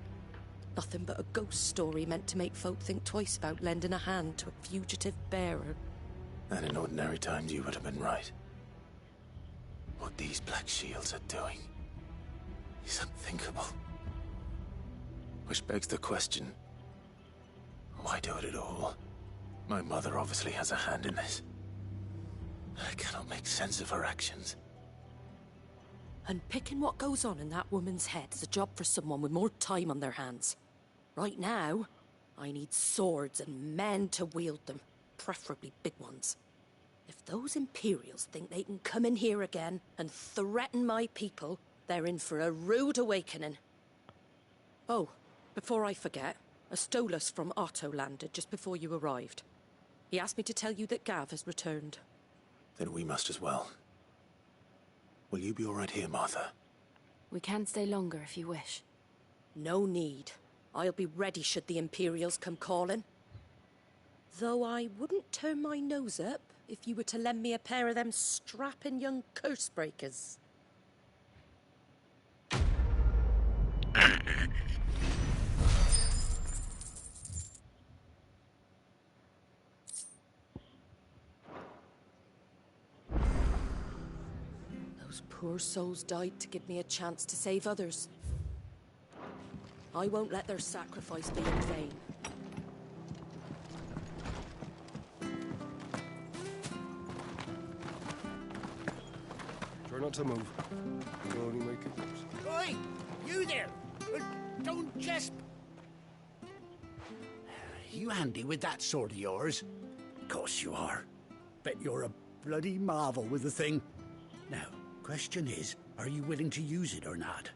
Nothing but a ghost story meant to make folk think twice about lending a hand to a fugitive bearer. And in ordinary times you would have been right. What these Black Shields are doing is unthinkable. Which begs the question, why do it at all? My mother obviously has a hand in this. I cannot make sense of her actions. And picking what goes on in that woman's head is a job for someone with more time on their hands. Right now, I need swords and men to wield them, preferably big ones. If those Imperials think they can come in here again and threaten my people, they're in for a rude awakening. Oh, before I forget, a Stolas from Otto landed just before you arrived. He asked me to tell you that Gav has returned. Then we must as well. Will you be all right here, Martha? We can stay longer if you wish. No need. I'll be ready should the Imperials come calling. Though I wouldn't turn my nose up if you were to lend me a pair of them strapping young curse breakers. Those poor souls died to give me a chance to save others. I won't let their sacrifice be in vain. Try not to move. You'll only make it worse. Oi! You there! Don't jesp! You handy with that sword of yours? Of course you are. Bet you're a bloody marvel with the thing. Now, question is, are you willing to use it or not?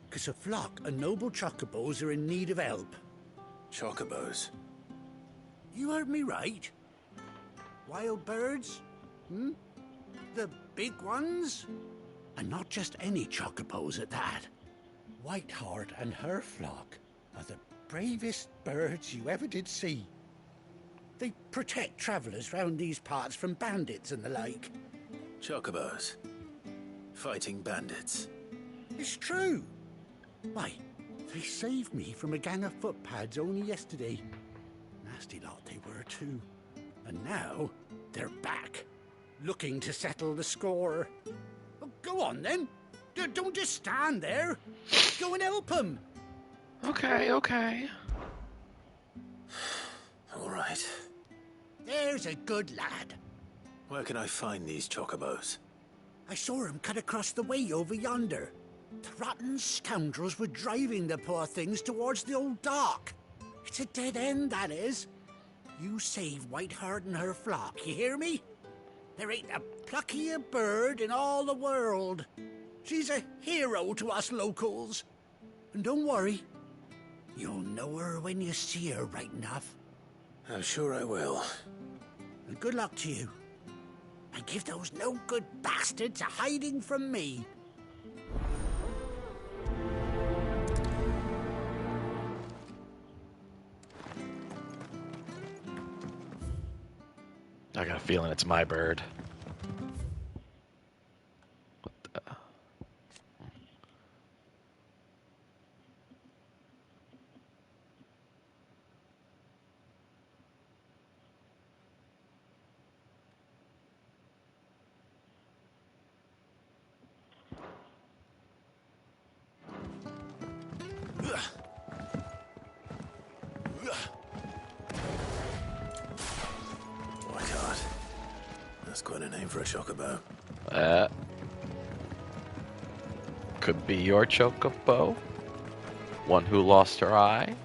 'Cause a flock of noble chocobos are in need of help. Chocobos? You heard me right. Wild birds? Hmm? The big ones? And not just any chocobos at that. Whiteheart and her flock are the bravest birds you ever did see. They protect travellers round these parts from bandits and the like. Chocobos? Fighting bandits? It's true. Why, they saved me from a gang of footpads only yesterday. Nasty lot they were too. And now, they're back, looking to settle the score. Well, go on then. Don't just stand there. Go and help them. Okay, okay. All right. There's a good lad. Where can I find these chocobos? I saw him cut across the way over yonder. The rotten scoundrels were driving the poor things towards the old dock. It's a dead end, that is. You save Whiteheart and her flock, you hear me? There ain't a pluckier bird in all the world. She's a hero to us locals. And don't worry, you'll know her when you see her right enough. I'm sure I will. And good luck to you. And give those no-good bastards a hiding from me. I got a feeling it's my bird. What the? for a chocobo. Could be your chocobo. One who lost her eye.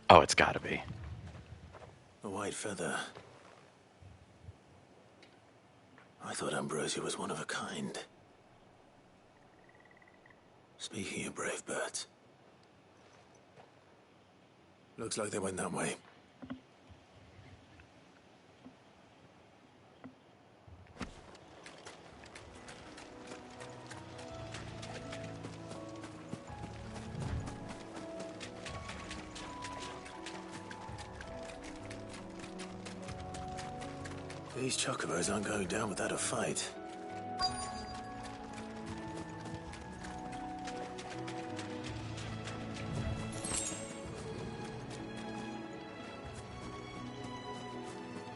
Oh, it's gotta be. A white feather. I thought Ambrosia was one of a kind. Speaking of brave birds. Looks like they went that way. These chocobos aren't going down without a fight.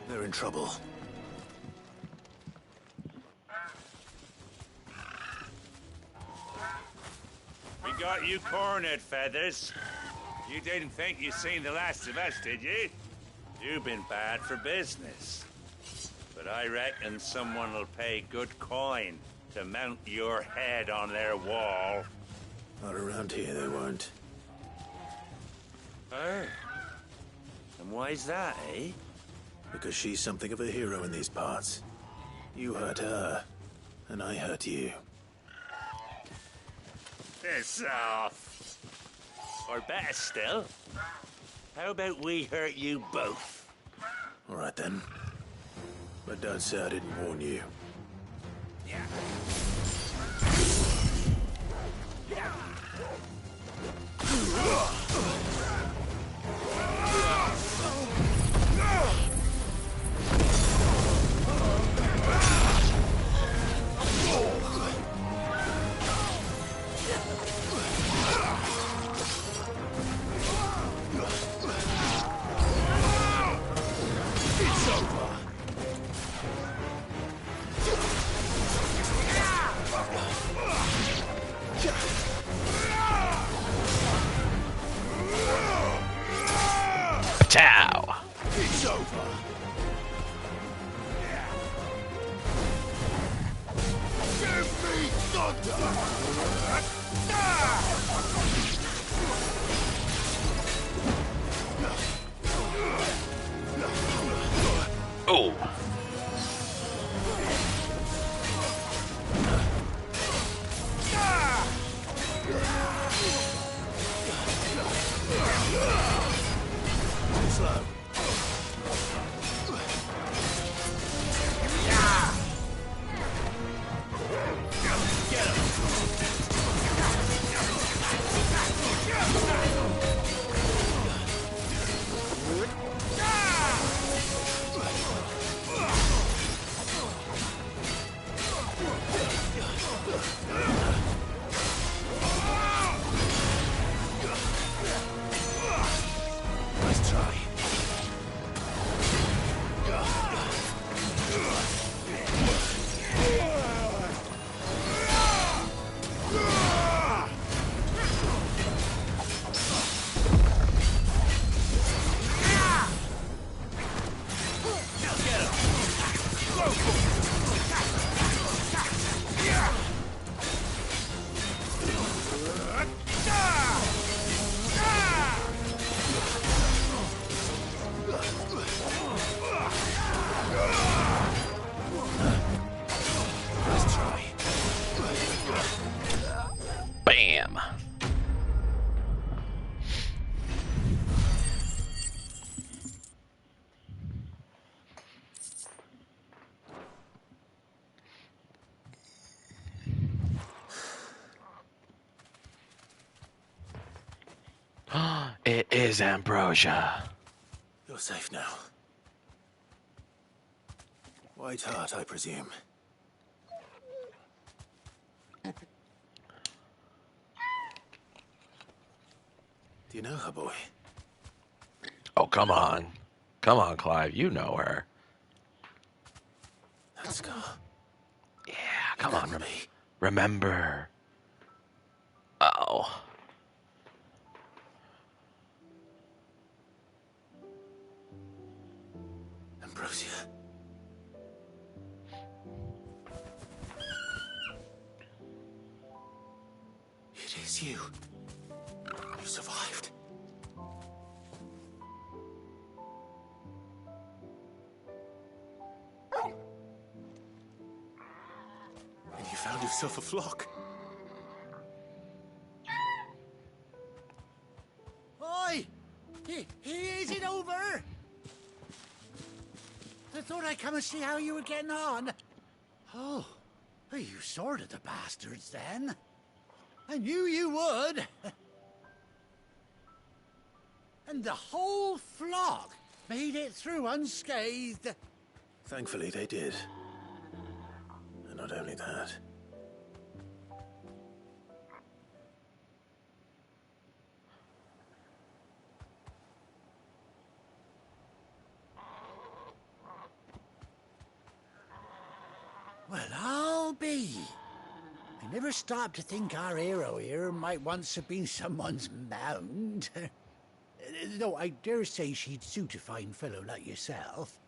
They're in trouble. We got you cornered, Feathers. You didn't think you'd seen the last of us, did you? You've been bad for business. But I reckon someone will pay good coin to mount your head on their wall. Not around here, they won't. Oh? And why's that, eh? Because she's something of a hero in these parts. You hurt her, and I hurt you. Piss off. Or better still, how about we hurt you both? All right, then. But don't say I didn't warn you. Yeah. Ciao. It's over. Give me thunder. Oh. Slow. Get him. Nice try. Nice try. Bam. It is Ambrosia. You're safe now. White heart, I presume. Do you know her, boy? Oh, come on. Come on, Clive. You know her. That scar. Come on, remember. Oh. Ambrosia. It is you. You survived. And you found yourself a flock. Oi! Is it over? I thought I'd come and see how you were getting on. Oh, you sorted the bastards then. I knew you would. And the whole flock made it through unscathed. Thankfully, they did. And not only that. Well, I'll be. I never stopped to think our hero here might once have been someone's mount. Though I dare say she'd suit a fine fellow like yourself.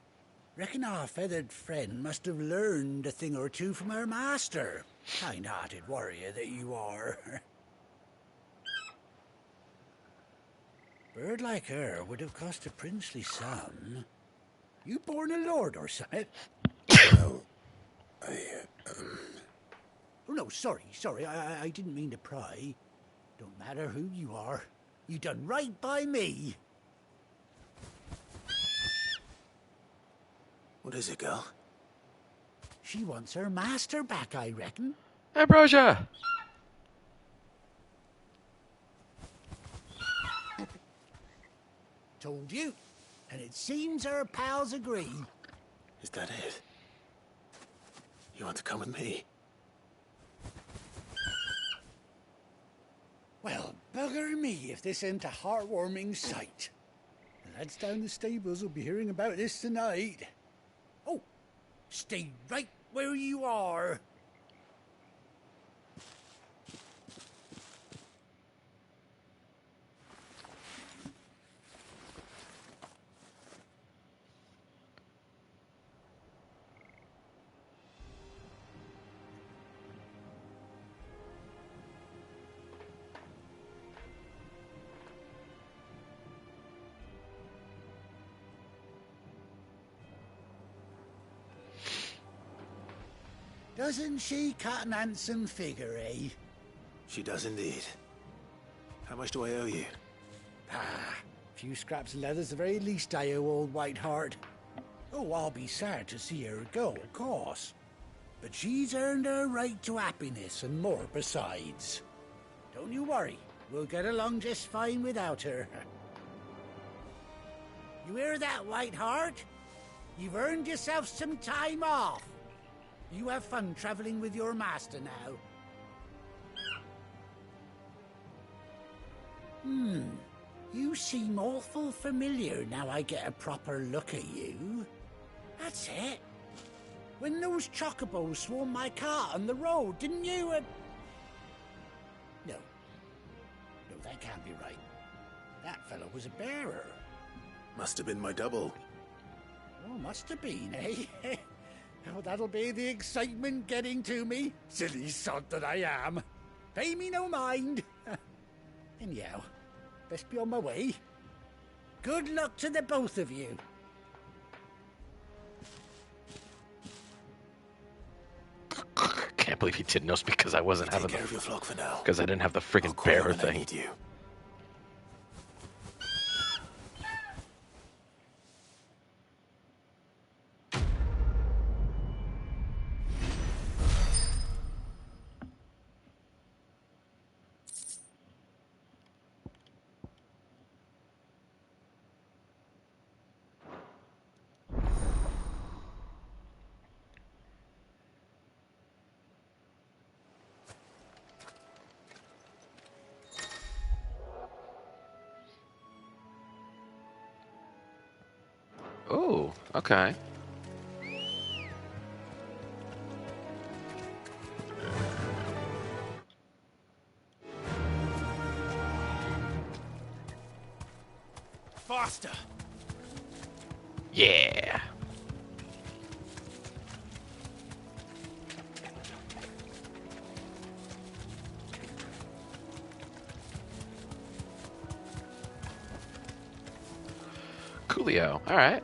Reckon our feathered friend must have learned a thing or two from her master. Kind-hearted warrior that you are. Bird like her would have cost a princely sum. You born a lord or something? Well, Oh, no, sorry. I didn't mean to pry. Don't matter who you are. You done right by me. What is it, girl? She wants her master back, I reckon. Ambrosia! Told you. And it seems her pals agree. Is that it? You want to come with me? Well, bugger me if this ain't a heartwarming sight. The lads down the stables will be hearing about this tonight. Oh, stay right where you are. Doesn't she cut an handsome figure, eh? She does indeed. How much do I owe you? Ah, a few scraps of leather's the very least I owe old Whiteheart. Oh, I'll be sad to see her go, of course. But she's earned her right to happiness and more besides. Don't you worry, we'll get along just fine without her. You hear that, Whiteheart? You've earned yourself some time off. You have fun traveling with your master now. You seem awful familiar now I get a proper look at you. That's it. When those chocobos swarmed my cart on the road, didn't you? No, that can't be right. That fellow was a bearer. Must have been my double. Oh, must have been, eh? Oh, that'll be the excitement getting to me. Silly sod that I am. Pay me no mind. Anyhow, best be on my way. Good luck to the both of you. Can't believe he didn't know it's because I wasn't having Take care of your flock for now. Because I didn't have the friggin' bearer thing. I need you. Oh, okay. Faster! Yeah. Coolio. All right.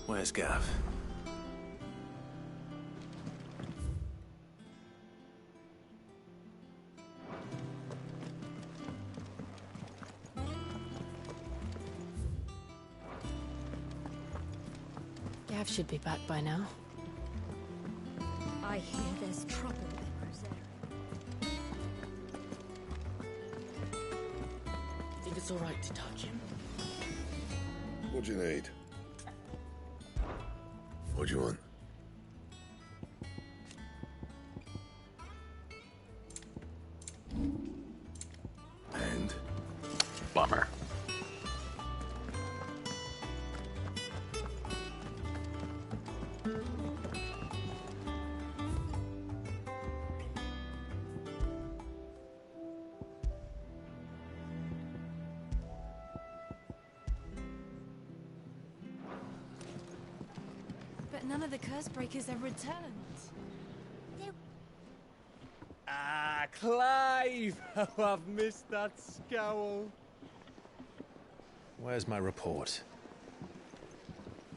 Where's Gav? Gav should be back by now. I hear there's trouble in Rosera. Think it's all right to touch him? What do you need? What do you want? And? Bummer. But none of the curse breakers have returned. Ah, Clive! How I've missed that scowl. Where's my report?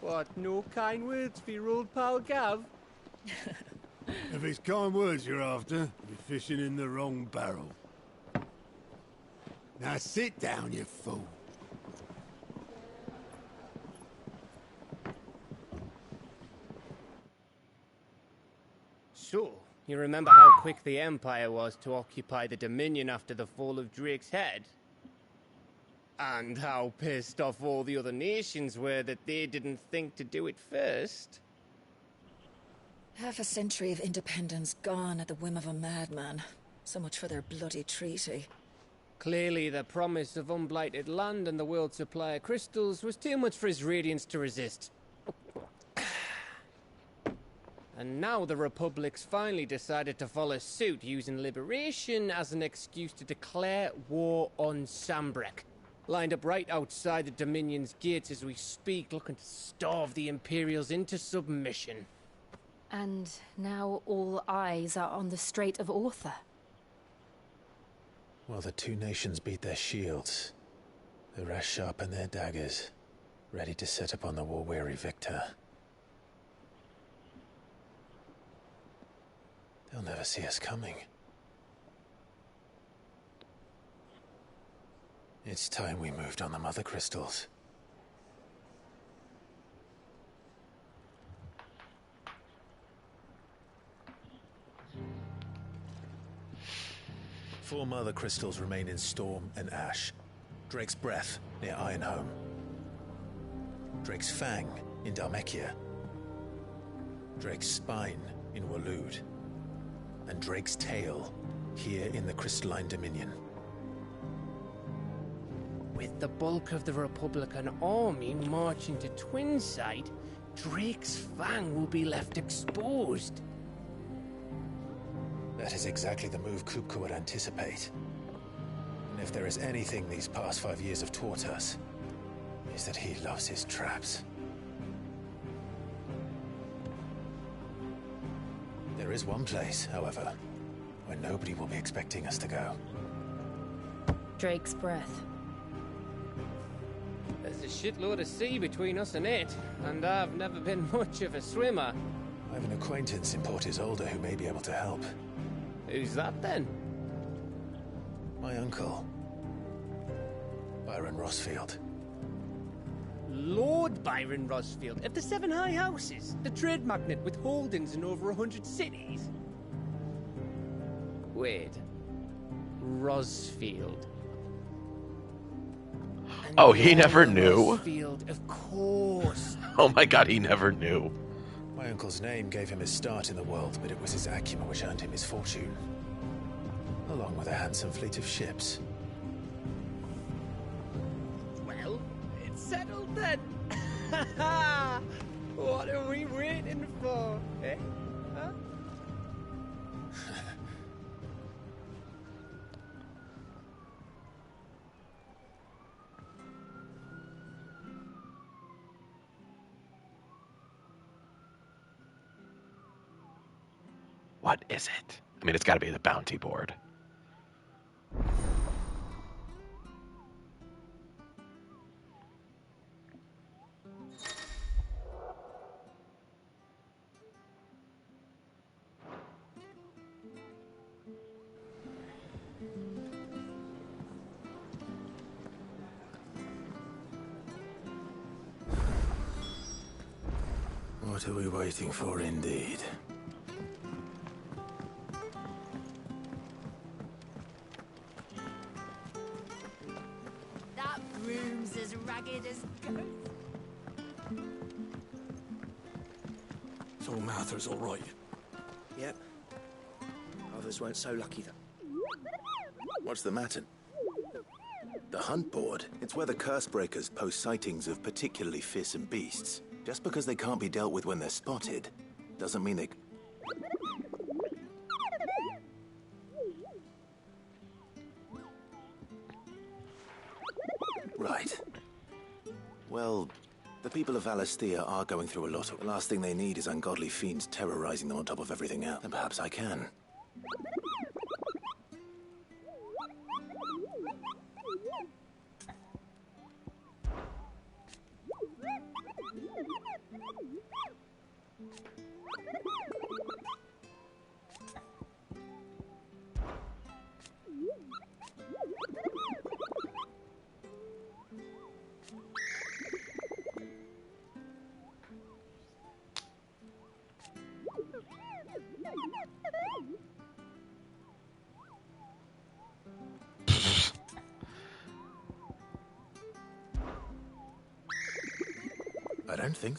What, no kind words for your old pal Gav? If it's kind words you're after, you're fishing in the wrong barrel. Now sit down, you fool. So, you remember how quick the Empire was to occupy the Dominion after the fall of Drake's head? And how pissed off all the other nations were that they didn't think to do it first? Half a century of independence gone at the whim of a madman. So much for their bloody treaty. Clearly, the promise of unblighted land and the world's supply of crystals was too much for his radiance to resist. And now the Republic's finally decided to follow suit, using liberation as an excuse to declare war on Sambrek. Lined up right outside the Dominion's gates as we speak, looking to starve the Imperials into submission. And now all eyes are on the Strait of Author. While the two nations beat their shields, the rest sharpen their daggers, ready to set upon the war-weary victor. They'll never see us coming. It's time we moved on the Mother Crystals. 4 mother crystals remain in Storm and Ash. Drake's Breath near Ironhome. Drake's Fang in Dhalmekia. Drake's Spine in Waloed. And Drake's Tail here in the Crystalline Dominion. With the bulk of the Republican army marching to Twinside, Drake's Fang will be left exposed. That is exactly the move Kupka would anticipate. And if there is anything these past 5 years have taught us, is that he loves his traps. There is one place, however, where nobody will be expecting us to go. Drake's Breath. There's a shitload of sea between us and it, and I've never been much of a swimmer. I have an acquaintance in Port Isolde who may be able to help. Who's that then? My uncle, Byron Rossfield. Lord Byron Rossfield of the Seven High Houses, the trade magnate with holdings in over 100 cities. Wait, Rossfield. Oh, he never knew. Rossfield, of course. Oh my god, he never knew. My uncle's name gave him his start in the world, but it was his acumen which earned him his fortune. Along with a handsome fleet of ships. Well, it's settled then. What are we waiting for, eh? Huh? What is it? I mean, it's got to be the bounty board. What are we waiting for, indeed? That room's as ragged as ghosts. So Martha's all right. Yep. Others weren't so lucky that. What's the matter? The hunt board. It's where the curse breakers post sightings of particularly fearsome beasts. Just because they can't be dealt with when they're spotted, doesn't mean they... Right. Well, the people of Valisthea are going through a lot. The last thing they need is ungodly fiends terrorizing them on top of everything else. And perhaps I can. I don't think...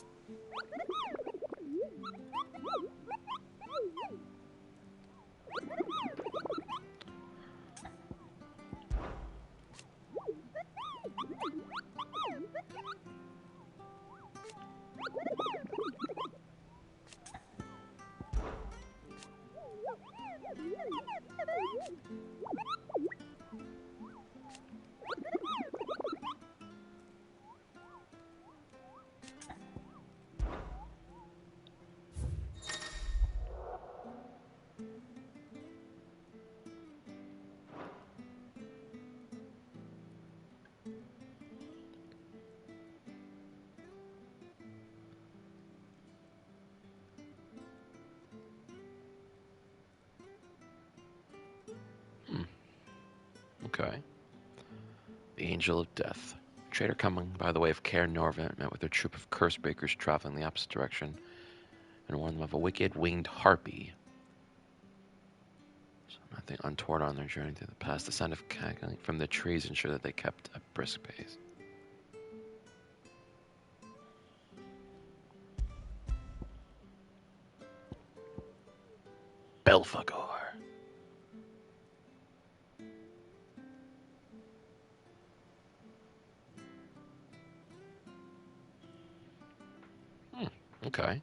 Okay. The Angel of Death. A trader coming by the way of Caer Norvent met with a troop of curse breakers traveling the opposite direction and warned them of a wicked winged harpy. So Nothing untoward on their journey through the past. The sound of cackling from the trees ensured that they kept a brisk pace. Belphegor. Okay.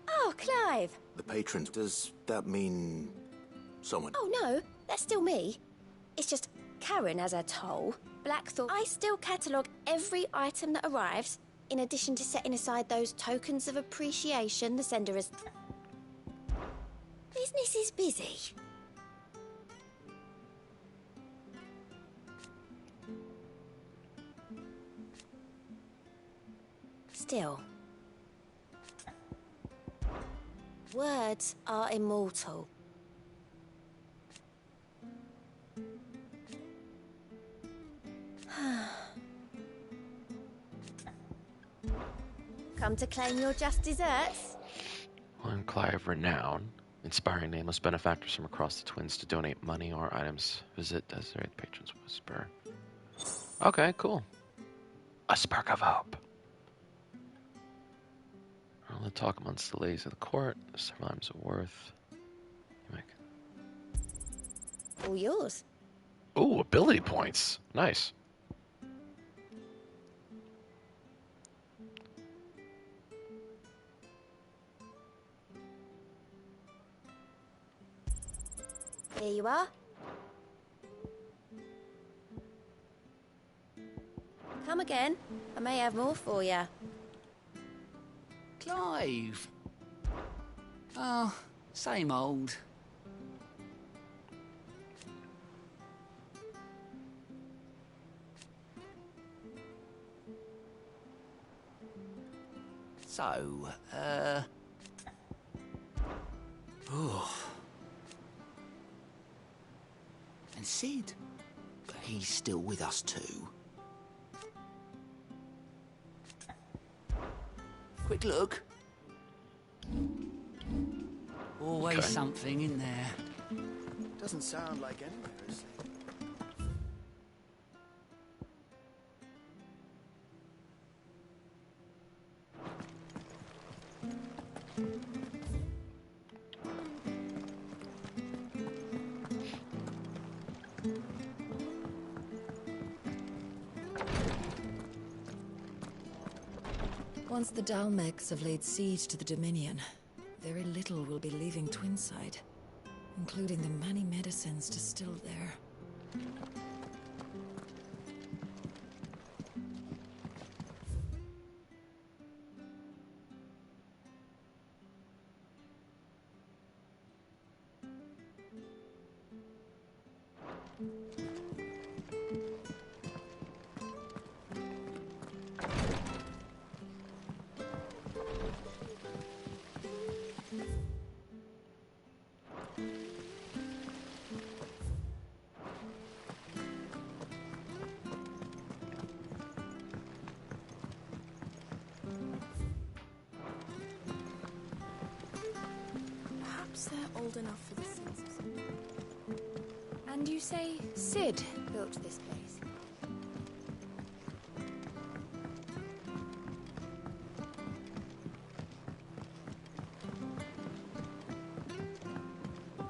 Oh, Clive! The patrons, does that mean someone? Oh, no, that's still me. It's just Karen has her toll. Blackthorn. I still catalogue every item that arrives, in addition to setting aside those tokens of appreciation the sender has... Business is busy. Still, words are immortal. Come to claim your just desserts? One Clive Renown, inspiring nameless benefactors from across the Twins to donate money or items. Visit Desiree the Patron's Whisper. Okay, cool. A spark of hope. All the talk amongst the ladies of the court. Several items of worth. You make... All yours. Ooh, ability points. Nice. Here you are. Come again. I may have more for you. Clive. Oh, same old. So, oh. And Sid? He's still with us too. Quick look. Always Okay. something in there. Doesn't sound like anywhere, is it? Once the Dalmecs have laid siege to the Dominion, very little will be leaving Twinside, including the many medicines distilled there. Perhaps they're old enough for the census. And you say Sid built this place?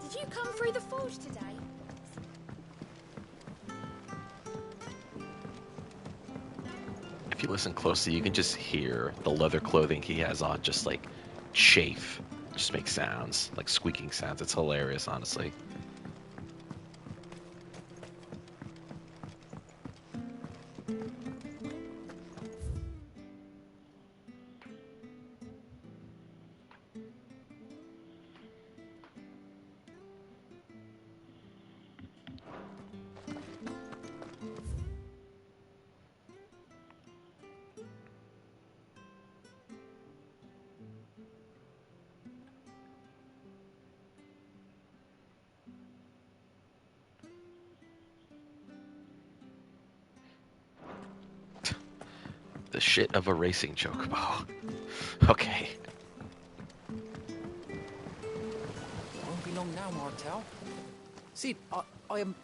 Did you come through the forge today? If you listen closely, you can just hear the leather clothing he has on just like chafe. Just make sounds, like squeaking sounds. It's hilarious, honestly. The shit of a racing chocobo. Okay. Won't be long now, Martel. See, I am,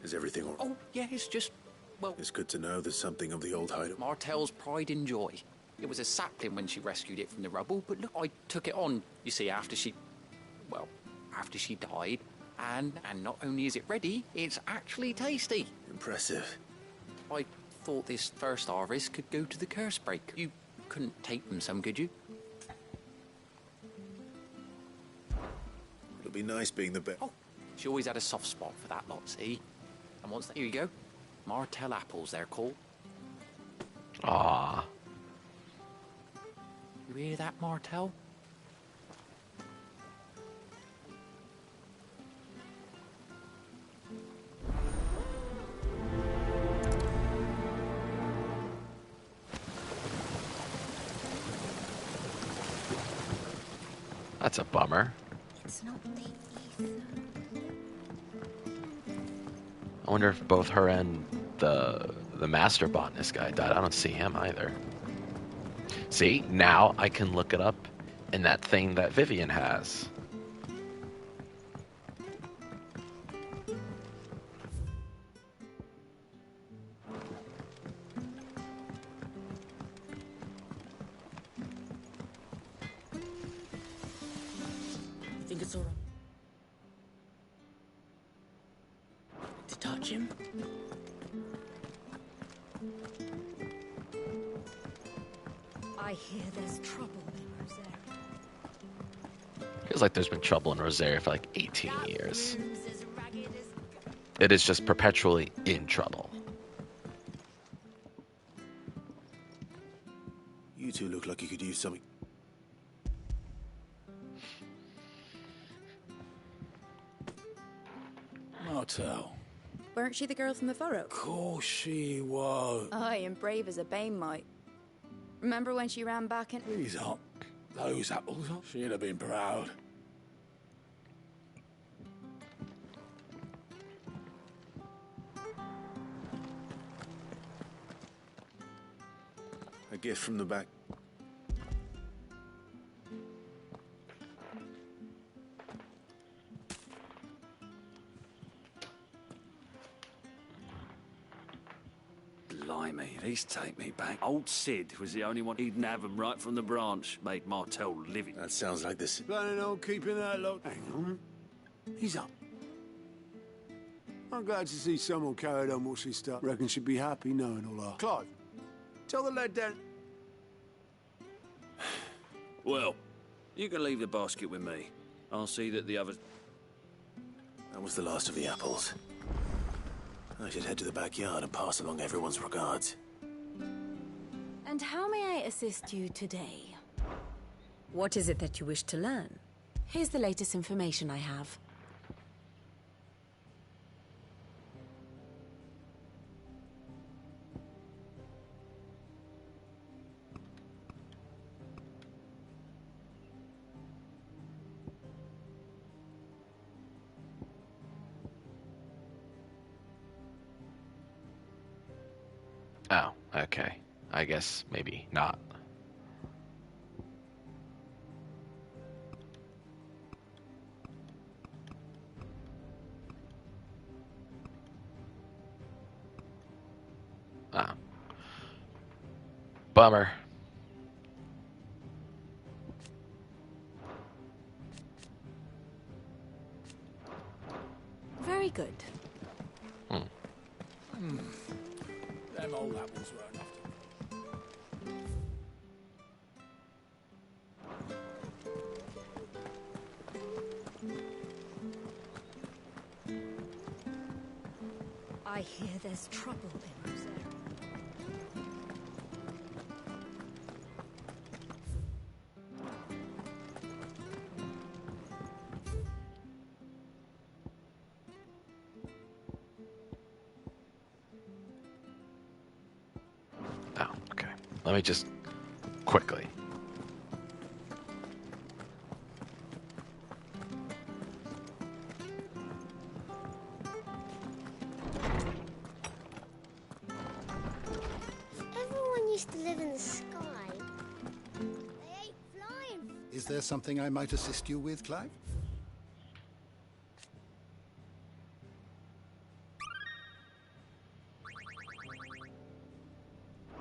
Is everything all right? Oh, yeah, it's just, well... It's good to know there's something of the old hideout. Martel's pride and joy. It was a sapling when she rescued it from the rubble, but look, I took it on, you see, after she died. And not only is it ready, it's actually tasty. Impressive. I thought this first harvest could go to the curse break. You couldn't take them some, could you? It'll be nice being the best. Oh, she always had a soft spot for that lot, see? And once here you go. Martel apples, they're called. Ah. You hear that, Martel? That's a bummer. It's not the ether. I wonder if both her and the master botanist guy died. I don't see him either. See, now I can look it up in that thing that Vivian has. You think it's alright to touch him? I hear there's trouble in Rosaria. Feels like there's been trouble in Rosaria for like 18 years. It is just perpetually in trouble. You two look like you could use something. Martel. Weren't she the girl from the furrow? Of course she was. Aye, and brave as a bane might. Remember when she ran back and... These aren't those apples. She'd have been proud. A gift from the back. Blimey, these take me back. Old Sid was the only one who'd have 'em right from the branch. Made Martel living. That sounds like this. Planning on keeping that lock. Hang on. He's up. I'm glad to see someone carried on what she started. Reckon she'd be happy knowing all that. Clive, tell the lad down. Well, you can leave the basket with me. I'll see that the others... That was the last of the apples. I should head to the backyard and pass along everyone's regards. And how may I assist you today? What is it that you wish to learn? Here's the latest information I have. Oh, okay. I guess maybe not. Ah. Bummer. Very good. Them old apples were enough I hear there's trouble in Rosaria. Oh, okay. Let me just quickly. Everyone used to live in the sky. there something I might assist you with, Clive?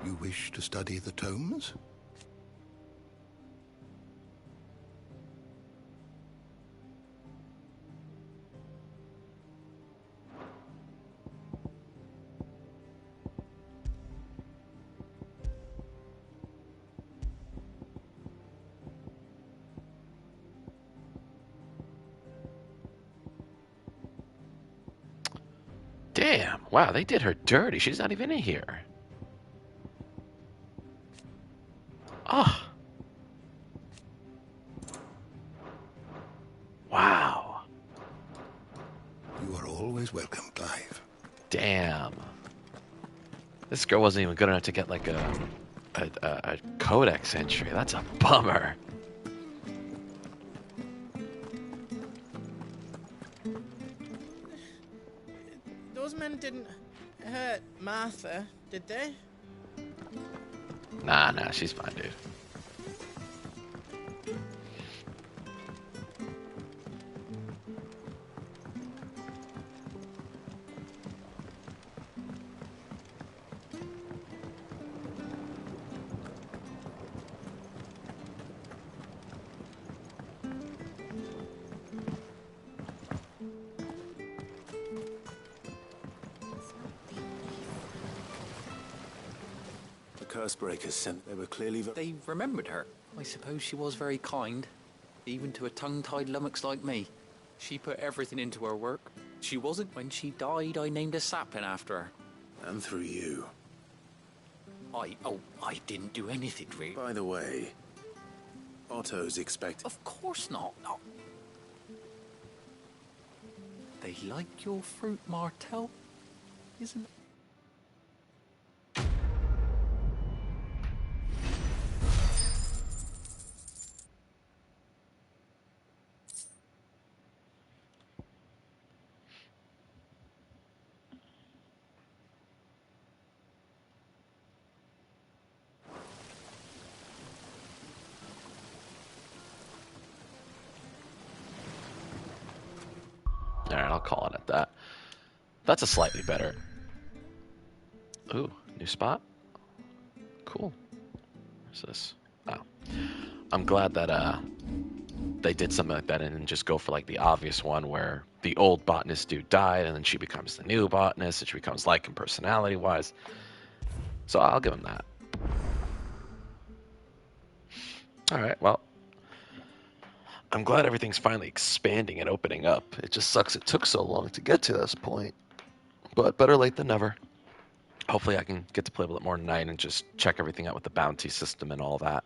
You wish to study the tomes? Damn, wow, they did her dirty. She's not even in here. Oh. Wow. You are always welcome, Clive. Damn. This girl wasn't even good enough to get like a codex entry. That's a bummer. Those men didn't hurt Martha, did they? Nah, she's fine, dude. Cursebreakers sent. They were clearly. They remembered her. I suppose she was very kind, even to a tongue-tied lummox like me. She put everything into her work. She wasn't. When she died, I named a sapling after her. And through you. I didn't do anything, really. By the way, Otto's expecting. Of course not. No. They like your fruit, Martel, isn't it? Alright, I'll call it at that. That's a slightly better. Ooh, new spot? Cool. Where's this? Oh. I'm glad that they did something like that and didn't just go for like the obvious one where the old botanist dude died and then she becomes the new botanist and she becomes like him personality wise. So I'll give him that. Alright, well. I'm glad everything's finally expanding and opening up. It just sucks it took so long to get to this point. But better late than never. Hopefully I can get to play a little more tonight and just check everything out with the bounty system and all that.